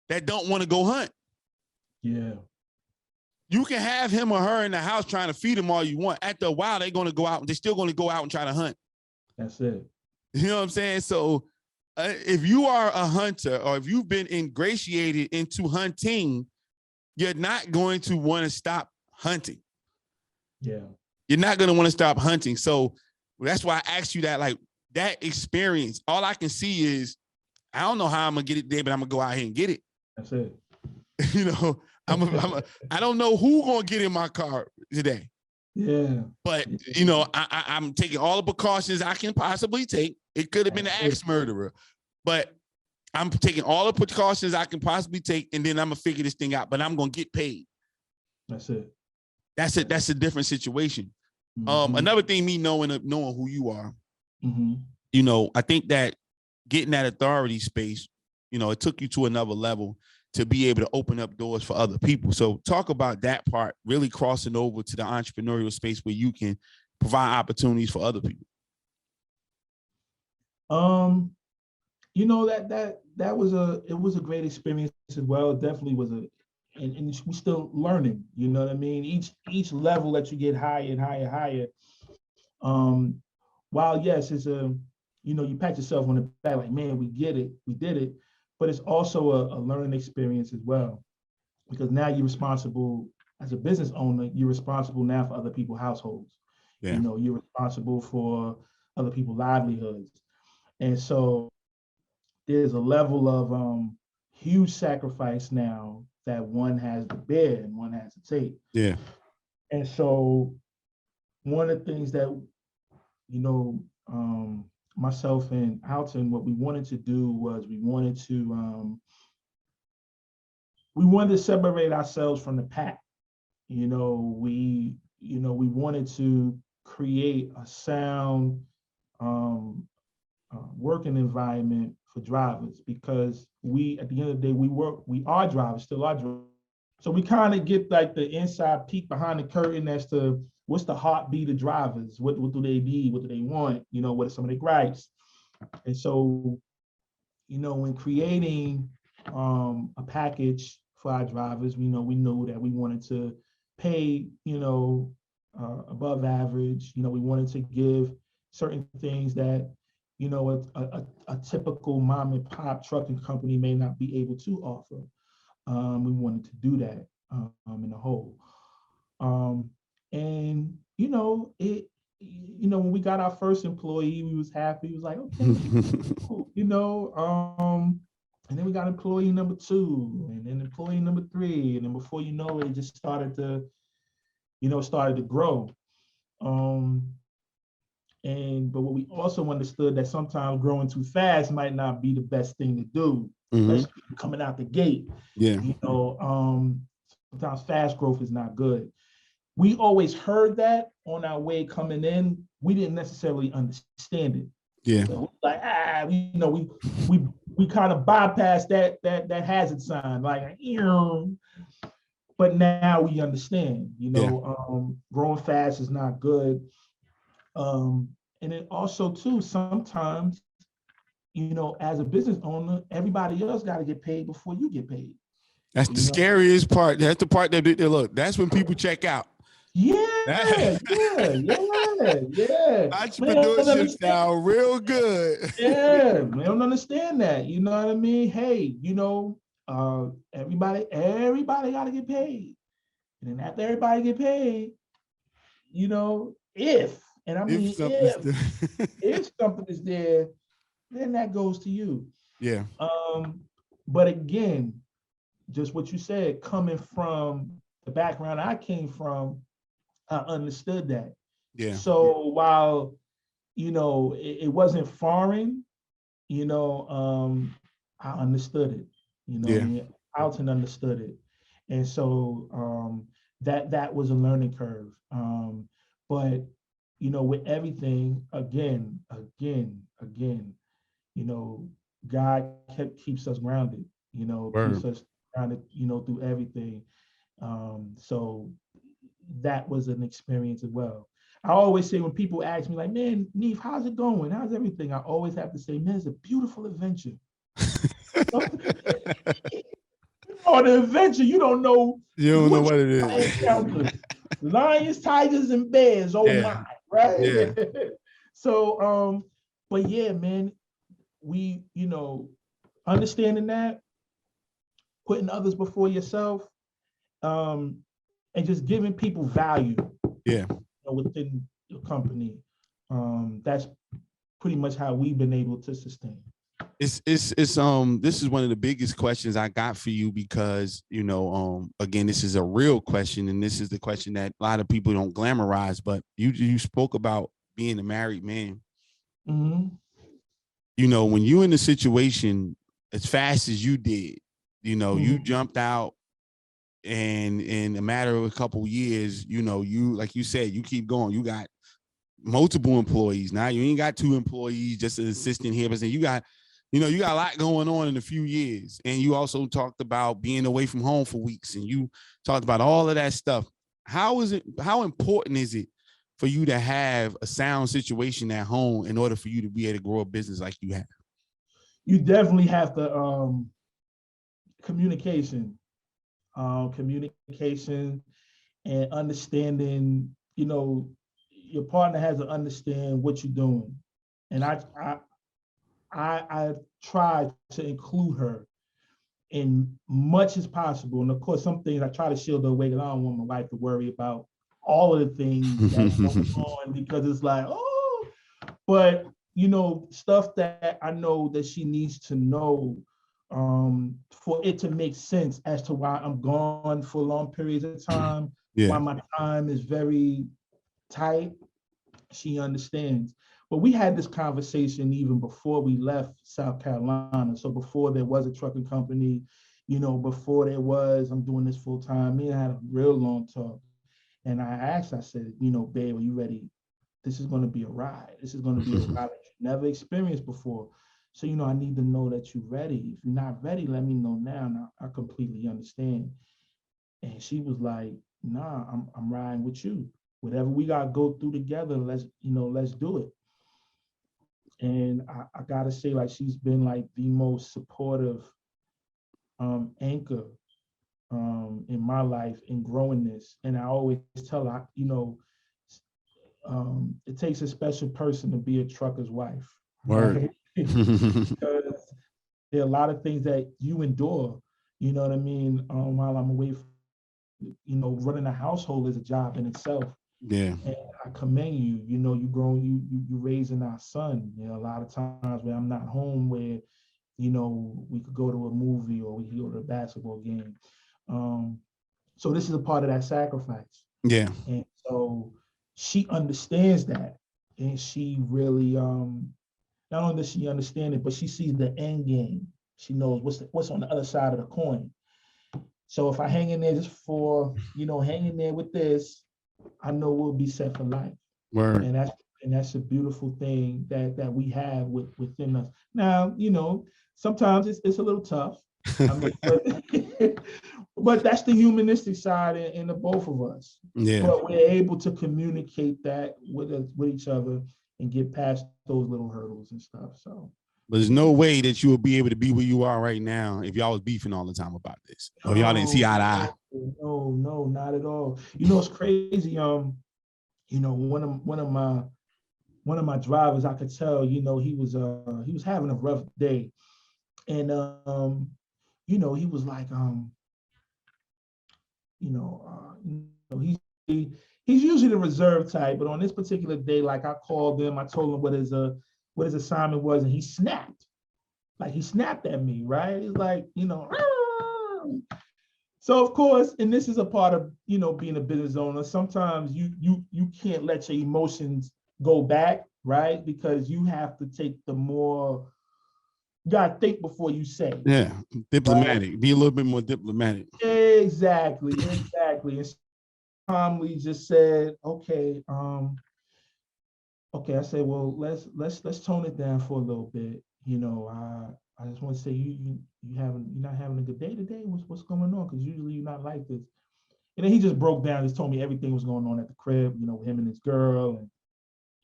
[SPEAKER 5] that don't want to go hunt.
[SPEAKER 1] Yeah.
[SPEAKER 5] You can have him or her in the house trying to feed them all you want. After a while, they're going to go out. They're still going to go out and try to hunt.
[SPEAKER 1] That's it.
[SPEAKER 5] You know what I'm saying? So if you are a hunter, or if you've been ingratiated into hunting, you're not going to want to stop hunting.
[SPEAKER 1] Yeah.
[SPEAKER 5] You're not going to want to stop hunting. So that's why I asked you that, like, that experience. All I can see is, I don't know how I'm going to get it there, but I'm going to go out here and get it.
[SPEAKER 1] That's it.
[SPEAKER 5] You know, I don't know who going to get in my car today.
[SPEAKER 1] Yeah.
[SPEAKER 5] But, you know, I'm taking all the precautions I can possibly take. It could have been an axe murderer, but I'm taking all the precautions I can possibly take, and then I'm going to figure this thing out, but I'm going to get paid.
[SPEAKER 1] That's it.
[SPEAKER 5] That's it. That's a different situation. Another thing, me knowing who you are, you know, I think that getting that authority space, you know, it took you to another level to be able to open up doors for other people. So talk about that part, really crossing over to the entrepreneurial space where you can provide opportunities for other people.
[SPEAKER 1] You know, that was a great experience as well. It definitely was and we're still learning, you know what I mean? Each level that you get higher and higher. While yes, it's you know, you pat yourself on the back like, man, we get it, we did it, but it's also a learning experience as well, because now you're responsible as a business owner. You're responsible now for other people's households. Yeah. You know, you're responsible for other people's livelihoods, and so there's a level of huge sacrifice now that one has to bear and one has to take.
[SPEAKER 5] Yeah.
[SPEAKER 1] And so one of the things that, you know, myself and Alton, what we wanted to do was we wanted to separate ourselves from the pack. You know, we wanted to create a sound working environment for drivers, because we, at the end of the day, we are drivers, still are drivers. So we kind of get like the inside peek behind the curtain as to what's the heartbeat of drivers, what do they need, what do they want, you know, what are some of their gripes. And so, you know, when creating a package for our drivers, we knew that we wanted to pay, you know, above average. You know, we wanted to give certain things that, a typical mom and pop trucking company may not be able to offer. We wanted to do that in the whole. And when we got our first employee, we was happy. We was like, okay, cool, and then we got employee number 2, and then employee number 3, and then before you know it just started to grow. But what we also understood that sometimes growing too fast might not be the best thing to do, especially coming out the gate.
[SPEAKER 5] Yeah.
[SPEAKER 1] Sometimes fast growth is not good. We always heard that on our way coming in. We didn't necessarily understand it.
[SPEAKER 5] Yeah.
[SPEAKER 1] So like, we kind of bypassed that hazard sign, like, but now we understand, growing fast is not good. And then also too, sometimes, as a business owner, everybody else got to get paid before you get paid.
[SPEAKER 5] That's the scariest part. That's the part that look, that's when people check out.
[SPEAKER 1] Yeah.
[SPEAKER 5] Entrepreneurship sound real good.
[SPEAKER 1] Yeah, we don't understand that. You know what I mean? Hey, everybody got to get paid. And then after everybody get paid, if something is there, then that goes to you.
[SPEAKER 5] Yeah.
[SPEAKER 1] But again, just what you said, coming from the background I came from, I understood that.
[SPEAKER 5] Yeah.
[SPEAKER 1] So while, it wasn't foreign, I understood it. Alton understood it. And so that was a learning curve. But with everything, again, God keeps us grounded, keeps us grounded, through everything. So that was an experience as well. I always say when people ask me, like, man, Neef, how's it going? How's everything? I always have to say, man, it's a beautiful adventure. On an adventure, you don't know.
[SPEAKER 5] You don't know what it is.
[SPEAKER 1] Lions, tigers, and bears. Oh my, right?
[SPEAKER 5] Yeah.
[SPEAKER 1] So, but yeah, man, we, understanding that, putting others before yourself, and just giving people value.
[SPEAKER 5] Yeah.
[SPEAKER 1] Within your company. That's pretty much how we've been able to sustain.
[SPEAKER 5] It's this is one of the biggest questions I got for you because, again, this is a real question, and this is the question that a lot of people don't glamorize, but you spoke about being a married man.
[SPEAKER 1] Mm-hmm.
[SPEAKER 5] When you're in a situation as fast as you did, you jumped out, and in a matter of a couple of years, you like you said, you keep going. You got multiple employees now. You ain't got 2 employees, just an assistant here, but you got a lot going on in a few years. And you also talked about being away from home for weeks, and you talked about all of that stuff. How important is it for you to have a sound situation at home in order for you to be able to grow a business like you have?
[SPEAKER 1] You definitely have to communication and understanding, your partner has to understand what you're doing. And I try to include her in much as possible. And of course, some things I try to shield her away because I don't want my wife to worry about all of the things that's going on, because it's like, but stuff that I know that she needs to know, for it to make sense as to why I'm gone for long periods of time, why my time is very tight. She understands. But we had this conversation even before we left South Carolina. So before there was a trucking company, before there was, I'm doing this full time, me and I had a real long talk. And I said, babe, are you ready? This is going to be a ride. This is going to be a ride that you've never experienced before. So, I need to know that you're ready. If you're not ready, let me know now. And I completely understand. And she was like, nah, I'm riding with you. Whatever we got to go through together, let's do it. And I got to say, like, she's been like the most supportive anchor in my life in growing this. And I always tell her, it takes a special person to be a trucker's wife.
[SPEAKER 5] Word.
[SPEAKER 1] right? Because there are a lot of things that you endure, you know what I mean, while I'm away from, running a household is a job in itself.
[SPEAKER 5] Yeah.
[SPEAKER 1] And I commend you. You grown, you raising our son. A lot of times where I'm not home, where we could go to a movie or we could go to a basketball game. So this is a part of that sacrifice.
[SPEAKER 5] Yeah.
[SPEAKER 1] And so she understands that, and she really not only does she understand it, but she sees the end game. She knows what's on the other side of the coin. So if I hang in there just for hang in there with this, I know we'll be set for life.
[SPEAKER 5] Word.
[SPEAKER 1] And that's a beautiful thing that we have within us. Now, sometimes it's a little tough. I mean, but that's the humanistic side in the both of us.
[SPEAKER 5] Yeah.
[SPEAKER 1] But we're able to communicate that with each other and get past those little hurdles and stuff. So,
[SPEAKER 5] but there's no way that you will be able to be where you are right now if y'all was beefing all the time about this, or y'all didn't see eye to eye.
[SPEAKER 1] No, not at all. It's crazy. One of my drivers, I could tell, he was having a rough day, and he was like, he's usually the reserve type, but on this particular day, like I called him, I told him what his assignment was, and he snapped. Like he snapped at me, right? He's like, So of course, and this is a part of being a business owner. Sometimes you can't let your emotions go back, right? Because you have to take you gotta think before you say.
[SPEAKER 5] Yeah, diplomatic.
[SPEAKER 1] Right?
[SPEAKER 5] Be a little bit more diplomatic.
[SPEAKER 1] Exactly. And calmly just said, okay, I said, well, let's tone it down for a little bit. I just want to say you're not having a good day today. What's going on? Because usually you're not like this. And then he just broke down, just told me everything was going on at the crib, with him and his girl.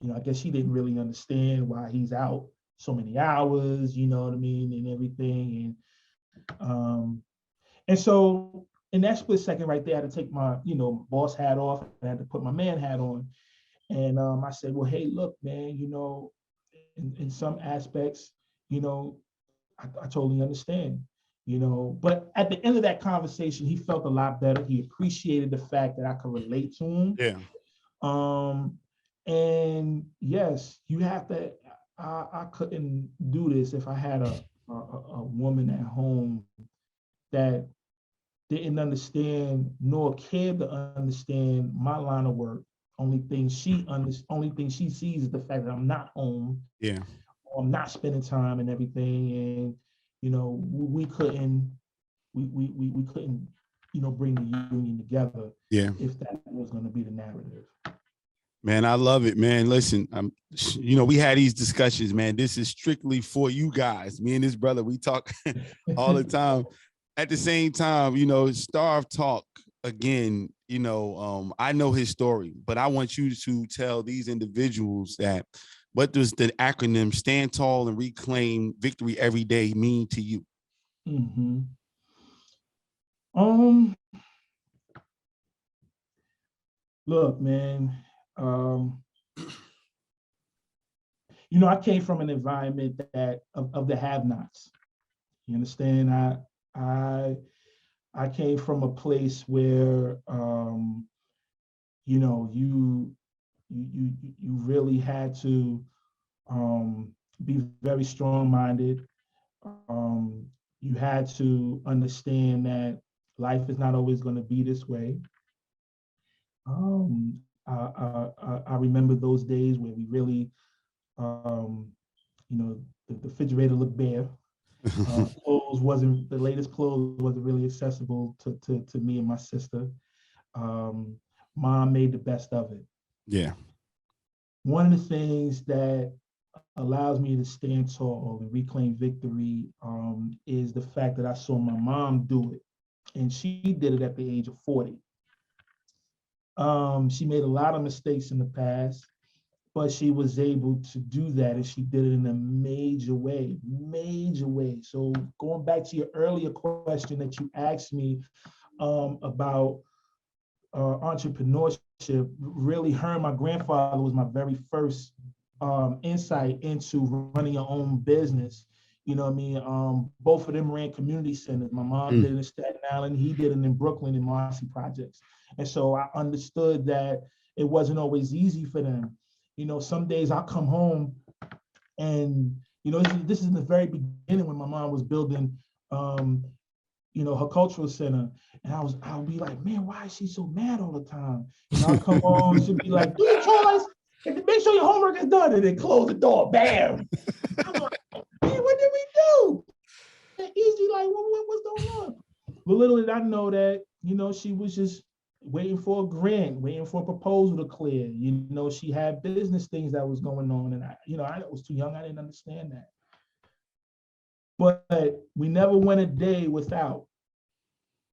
[SPEAKER 1] And I guess she didn't really understand why he's out so many hours, you know what I mean, and everything. And so in that split second right there, I had to take my, boss hat off. I had to put my man hat on. And I said, well, hey, look, man, in some aspects, I totally understand, but at the end of that conversation, he felt a lot better. He appreciated the fact that I could relate to him.
[SPEAKER 5] Yeah.
[SPEAKER 1] And yes, you have to, I couldn't do this if I had a woman at home that didn't understand nor cared to understand my line of work. Only thing she sees is the fact that I'm not home.
[SPEAKER 5] Yeah.
[SPEAKER 1] Or I'm not spending time and everything. And we couldn't bring the union together.
[SPEAKER 5] Yeah.
[SPEAKER 1] If that was going to be the narrative.
[SPEAKER 5] Man, I love it, man. Listen, we had these discussions, man. This is strictly for you guys. Me and this brother, we talk all the time. At the same time, S.T.A.R.V.E talk again, I know his story, but I want you to tell these individuals that what does the acronym Stand Tall and Reclaim Victory Every Day mean to you?
[SPEAKER 1] Mm-hmm. Look, man, I came from an environment that of the have-nots. You understand? I came from a place where you really had to be very strong-minded. You had to understand that life is not always going to be this way. I remember those days where we really, the refrigerator looked bare. The latest clothes wasn't really accessible to me and my sister. Mom made the best of it.
[SPEAKER 5] Yeah.
[SPEAKER 1] One of the things that allows me to stand tall and reclaim victory is the fact that I saw my mom do it. And she did it at the age of 40. She made a lot of mistakes in the past, but she was able to do that, and she did it in a major way. So going back to your earlier question that you asked me about entrepreneurship, really her and my grandfather was my very first insight into running your own business. You know what I mean? Both of them ran community centers. My mom did it in Staten Island. He did it in Brooklyn in Marcy Projects. And so I understood that it wasn't always easy for them. You know, some days I come home and, you know, this is in the very beginning when my mom was building, you know, her cultural center. And I'll be like, man, why is she so mad all the time? You know, I'll come home, she'll be like, do your chores, and make sure your homework is done, and then close the door, bam. I'm like, man, what did we do? Easy, like, what's going on? But little did I know that, you know, she was just waiting for a grant, waiting for a proposal to clear. You know, she had business things that was going on, and I was too young, I didn't understand that. But we never went a day without,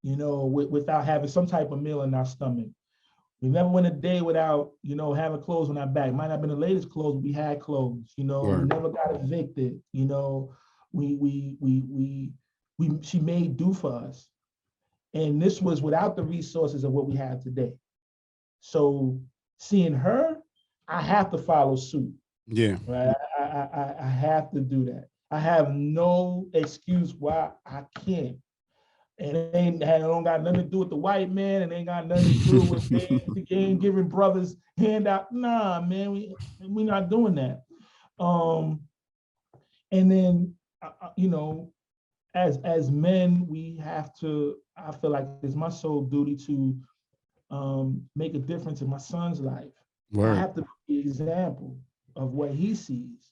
[SPEAKER 1] you know, without having some type of meal in our stomach. We never went a day without, you know, having clothes on our back. Might not have been the latest clothes, but we had clothes. You know, we never got evicted. You know, she made do for us, and this was without the resources of what we have today. So seeing her, I have to follow suit.
[SPEAKER 5] Yeah.
[SPEAKER 1] Right. I have to do that. I have no excuse why I can't. And it don't got nothing to do with the white man, and ain't got nothing to do with giving brothers handout. Nah, man, we not doing that. And then, you know, as men, we have to. I feel like it's my sole duty to make a difference in my son's life. I have to be an example of what he sees,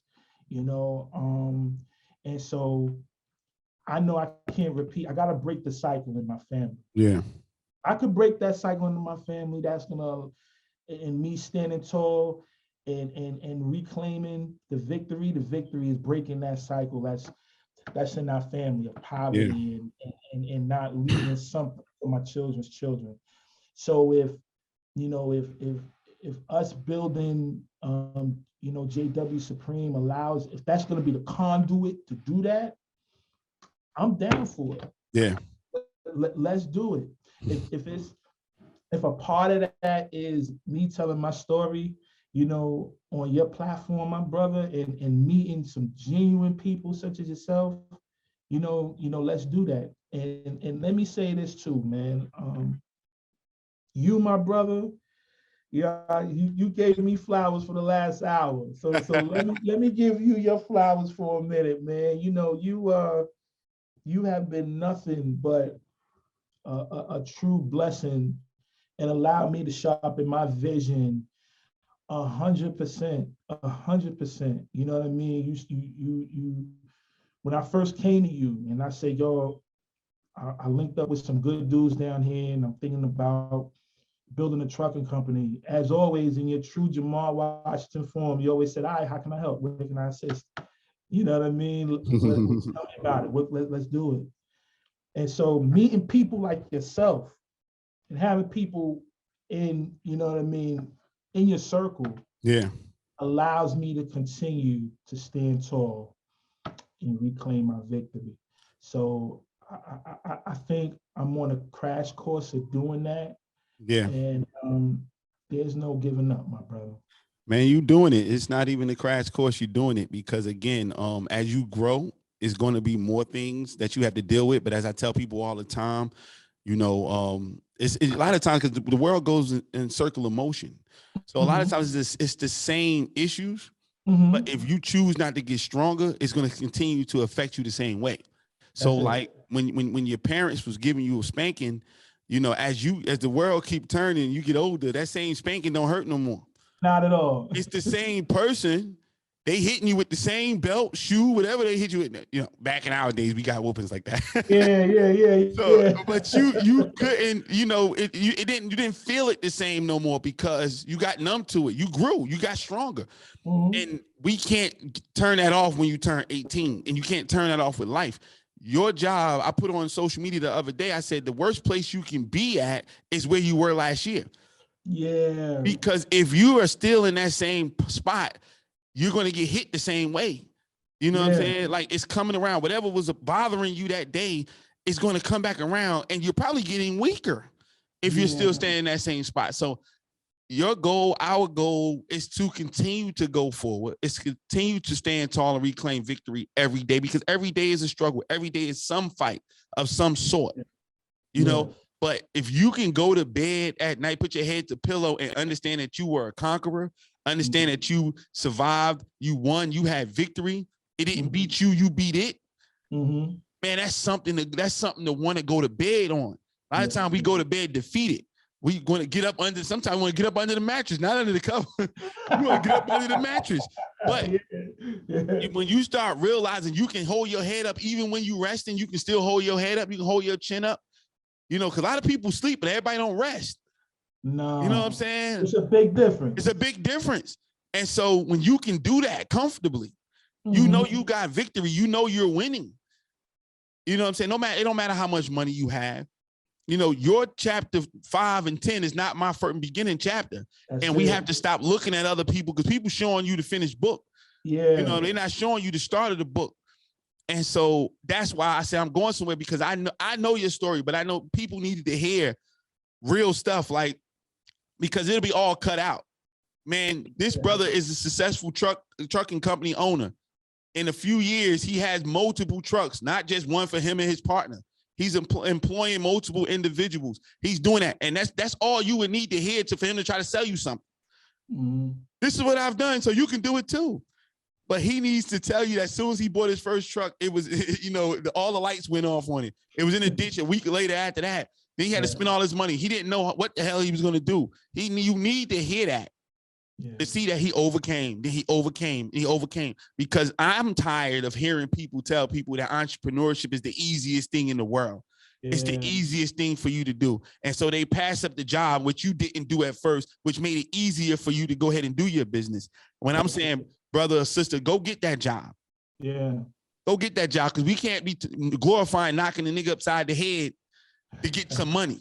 [SPEAKER 1] you know. And so I know I can't repeat. I got to break the cycle in my family.
[SPEAKER 5] Yeah.
[SPEAKER 1] I could break that cycle in my family. That's gonna, and me standing tall and reclaiming the victory. The victory is breaking that cycle. That's in our family of poverty and not leaving something for my children's children. So if us building, you know, JW Supreme allows, if that's going to be the conduit to do that, I'm down for it.
[SPEAKER 5] Yeah.
[SPEAKER 1] Let's do it. If a part of that is me telling my story, you know, on your platform, my brother, and meeting some genuine people such as yourself, you know, let's do that. And let me say this too, man. You, my brother, yeah, you gave me flowers for the last hour. So let me give you your flowers for a minute, man. You know, you have been nothing but a true blessing, and allowed me to sharpen my vision 100%, 100%. You know what I mean? You when I first came to you and I said, yo, I linked up with some good dudes down here, and I'm thinking about building a trucking company. As always, in your true Jamal Washington form, you always said, all right, how can I help? Where can I assist? You know what I mean? Tell me about it. Let's do it. And so meeting people like yourself and having people in, you know what I mean, in your circle, allows me to continue to stand tall and reclaim my victory. So I think I'm on a crash course of doing that.
[SPEAKER 5] Yeah.
[SPEAKER 1] And there's no giving up, my brother.
[SPEAKER 5] Man, you doing it. It's not even a crash course. You're doing it because, again, as you grow, it's going to be more things that you have to deal with. But as I tell people all the time, you know, it's a lot of times because the world goes in circular motion. So a lot of times it's the same issues, but if you choose not to get stronger, it's going to continue to affect you the same way. So like when your parents was giving you a spanking, you know, as the world keep turning, you get older, that same spanking don't hurt no more. Not at all. It's the same person. They hitting you with the same belt, shoe, whatever they hit you with. You know, back in our days, we got whoopings like that. Yeah. So, but you couldn't, you know, you didn't feel it the same no more because you got numb to it. You grew, you got stronger. And we can't turn that off when you turn 18, and you can't turn that off with life. Your job, I put on social media the other day, I said the worst place you can be at is where you were last year. Yeah. Because if you are still in that same spot, you're going to get hit the same way. You know what I'm saying? Like, it's coming around. Whatever was bothering you that day is going to come back around, and you're probably getting weaker if you're still staying in that same spot. So your goal, our goal is to continue to go forward. It's continue to stand tall and reclaim victory every day, because every day is a struggle. Every day is some fight of some sort, you know. But if you can go to bed at night, put your head to pillow and understand that you were a conqueror, understand that you survived, you won, you had victory. It didn't beat you, you beat it. Man, that's something to want to go to bed on. By the time we go to bed defeated, we going to get up under, sometimes we want to get up under the mattress, not under the cover. We want to get up under the mattress. But when you start realizing you can hold your head up, even when you resting, you can still hold your head up, you can hold your chin up, you know, because a lot of people sleep, but everybody don't rest.
[SPEAKER 1] No.
[SPEAKER 5] You know what I'm saying?
[SPEAKER 1] It's a big difference.
[SPEAKER 5] It's a big difference. And so when you can do that comfortably, you know you got victory, you know you're winning. You know what I'm saying? It don't matter how much money you have. You know, your chapter 5 and 10 is not my first beginning chapter. And we have to stop looking at other people, because people showing you the finished book. Yeah. You know, they're not showing you the start of the book. And so that's why I say I'm going somewhere, because I know your story, but I know people needed to hear real stuff, like, because it'll be all cut out. Man, this brother is a successful trucking company owner. In a few years, he has multiple trucks, not just one for him and his partner. He's employing multiple individuals. He's doing that. And that's all you would need to hear for him to try to sell you something. This is what I've done, so you can do it too. But he needs to tell you that as soon as he bought his first truck, it was, you know, all the lights went off on it. It was in a ditch a week later after that. Then he had to spend all his money. He didn't know what the hell he was going to do. You need to hear that. To see that he overcame, then he overcame, because I'm tired of hearing people tell people that entrepreneurship is the easiest thing in the world. It's the easiest thing for you to do. And so they pass up the job, which you didn't do at first, which made it easier for you to go ahead and do your business. When I'm saying, brother or sister, go get that job. Go get that job, because we can't be glorifying knocking the nigga upside the head to get some money.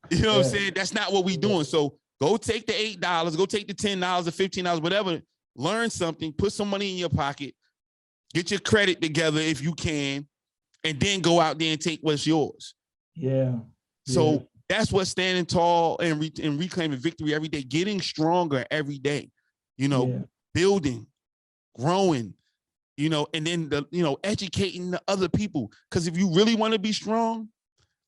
[SPEAKER 5] You know what I'm saying? That's not what we doing. So go take the $8, go take the $10 or $15, whatever, learn something, put some money in your pocket, get your credit together if you can, and then go out there and take what's yours. So that's what standing tall and reclaiming victory every day, getting stronger every day, you know, building, growing, you know, and then, educating the other people. Because if you really want to be strong,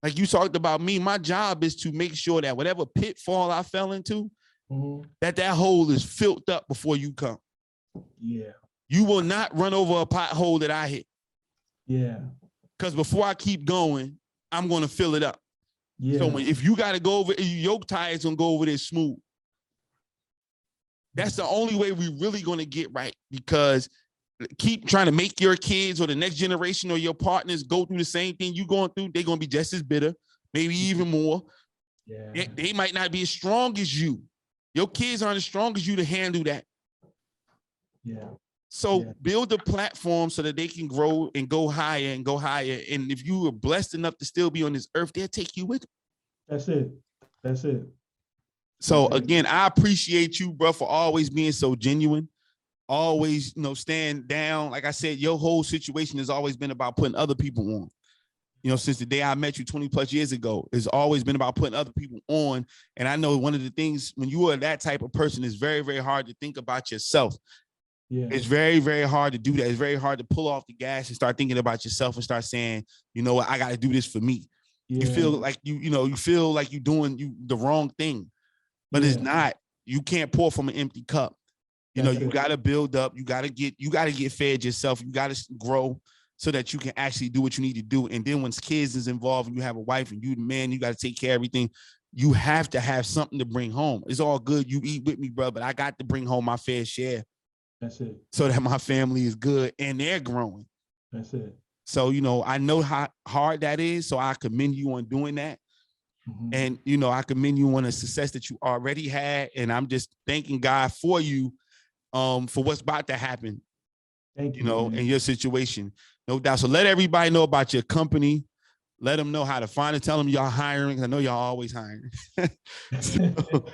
[SPEAKER 5] like you talked about me, my job is to make sure that whatever pitfall I fell into, that hole is filled up before you come. You will not run over a pothole that I hit. Because before I keep going, I'm going to fill it up. So if you got to go over, your tire's going to go over there smooth. That's the only way we really going to get right, because keep trying to make your kids or the next generation or your partners go through the same thing you're going through, they're going to be just as bitter, maybe even more. They might not be as strong as you. Your kids aren't as strong as you to handle that. So build a platform so that they can grow and go higher and go higher. And if you are blessed enough to still be on this earth, they'll take you with them.
[SPEAKER 1] That's it.
[SPEAKER 5] So again, I appreciate you, bro, for always being so genuine. Always, stand down. Like I said, your whole situation has always been about putting other people on. Since the day I met you 20 plus years ago, it's always been about putting other people on. And I know one of the things, when you are that type of person, it's very, very hard to think about yourself. It's very, very hard to do that. It's very hard to pull off the gas and start thinking about yourself and start saying, you know what, I got to do this for me. You feel like you feel like you're doing the wrong thing, but it's not. You can't pour from an empty cup. You got to build up. You got to get fed yourself. You got to grow so that you can actually do what you need to do. And then when kids is involved and you have a wife and you the man, you got to take care of everything. You have to have something to bring home. It's all good. You eat with me, bro, but I got to bring home my fair share.
[SPEAKER 1] That's it.
[SPEAKER 5] So that my family is good and they're growing.
[SPEAKER 1] That's it.
[SPEAKER 5] So, I know how hard that is. So I commend you on doing that. And, I commend you on the success that you already had. And I'm just thanking God for you for what's about to happen.
[SPEAKER 1] Thank you.
[SPEAKER 5] In your situation. No doubt. So let everybody know about your company. Let them know how to find it. Tell them y'all hiring. I know y'all always hiring. So,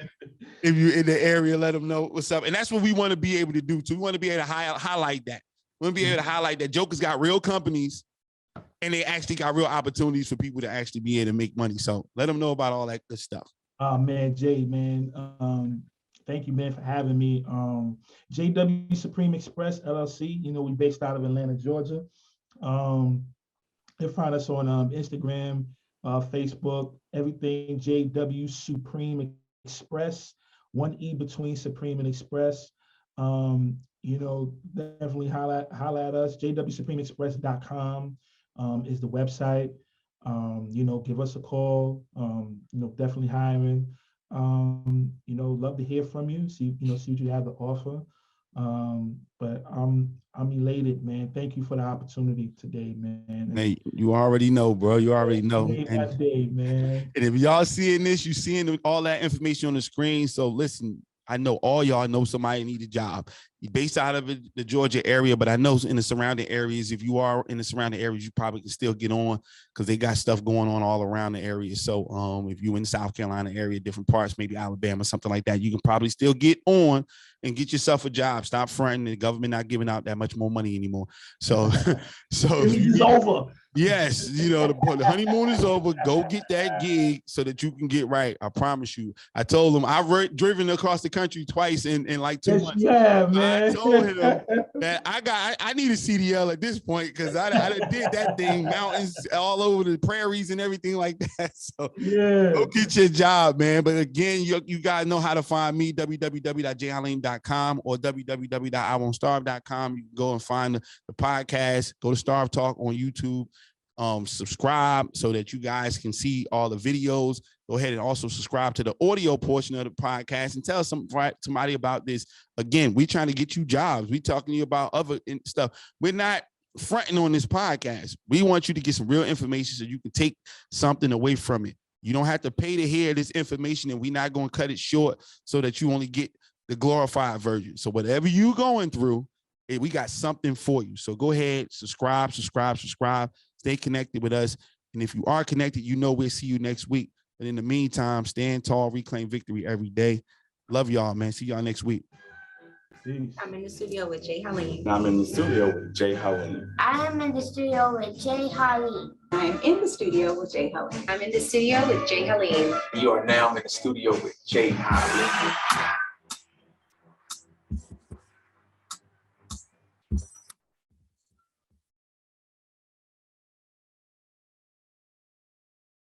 [SPEAKER 5] if you're in the area, let them know what's up. And that's what we want to be able to do too. We want to be able to highlight that. We want to be able to highlight that Joker's got real companies and they actually got real opportunities for people to actually be able to make money. So let them know about all that good stuff.
[SPEAKER 1] Man, Jay, man, thank you, man, for having me. JW Supreme Express LLC. You know, we based out of Atlanta, Georgia. You'll find us on Instagram, Facebook, everything JW Supreme Express. One E between Supreme and Express. You know, definitely holla at us. jwsupremeexpress.com is the website. You know, give us a call. You know, definitely hiring. You know, love to hear from you. See what you have to offer. But I'm elated, man. Thank you for the opportunity today, man.
[SPEAKER 5] Man, you already know, bro. You already know.
[SPEAKER 1] Made my day, man.
[SPEAKER 5] And if y'all seeing this, you seeing all that information on the screen. So listen, I know all y'all know somebody need a job. You're based out of the Georgia area, but I know in the surrounding areas, if you are in the surrounding areas, you probably can still get on because they got stuff going on all around the area. So if you're in the South Carolina area, different parts, maybe Alabama, something like that, you can probably still get on and get yourself a job. Stop fronting. The government not giving out that much more money anymore. So,
[SPEAKER 1] It's over.
[SPEAKER 5] Yes, you know, the honeymoon is over. Go get that gig so that you can get right. I promise you. I told him I've driven across the country twice in like 2 months.
[SPEAKER 1] Yeah, man.
[SPEAKER 5] I told him that I need a CDL at this point because I did that thing, mountains all over the prairies and everything like that. So
[SPEAKER 1] yeah,
[SPEAKER 5] go get your job, man. But again, you guys know how to find me, www.jhaleem.com or www.iwontstarve.com. You can go and find the podcast. Go to Starve Talk on YouTube. Subscribe so that you guys can see all the videos. Go ahead and also subscribe to the audio portion of the podcast and tell somebody about this. Again, we're trying to get you jobs. We're talking to you about other stuff. We're not fronting on this podcast. We want you to get some real information so you can take something away from it. You don't have to pay to hear this information, and we're not going to cut it short so that you only get the glorified version. So whatever you're going through, we got something for you. So go ahead, subscribe. Stay connected with us. And if you are connected, you know we'll see you next week. But in the meantime, stand tall, reclaim victory every day. Love y'all, man. See y'all next week.
[SPEAKER 1] Peace.
[SPEAKER 2] I'm in the studio with J Haleem.
[SPEAKER 3] I'm in the studio with J Haleem.
[SPEAKER 4] I am in the studio with J Haleem.
[SPEAKER 2] I'm in the studio with J Haleem. I'm in the studio with J Haleem.
[SPEAKER 3] You are now in the studio with J Haleem.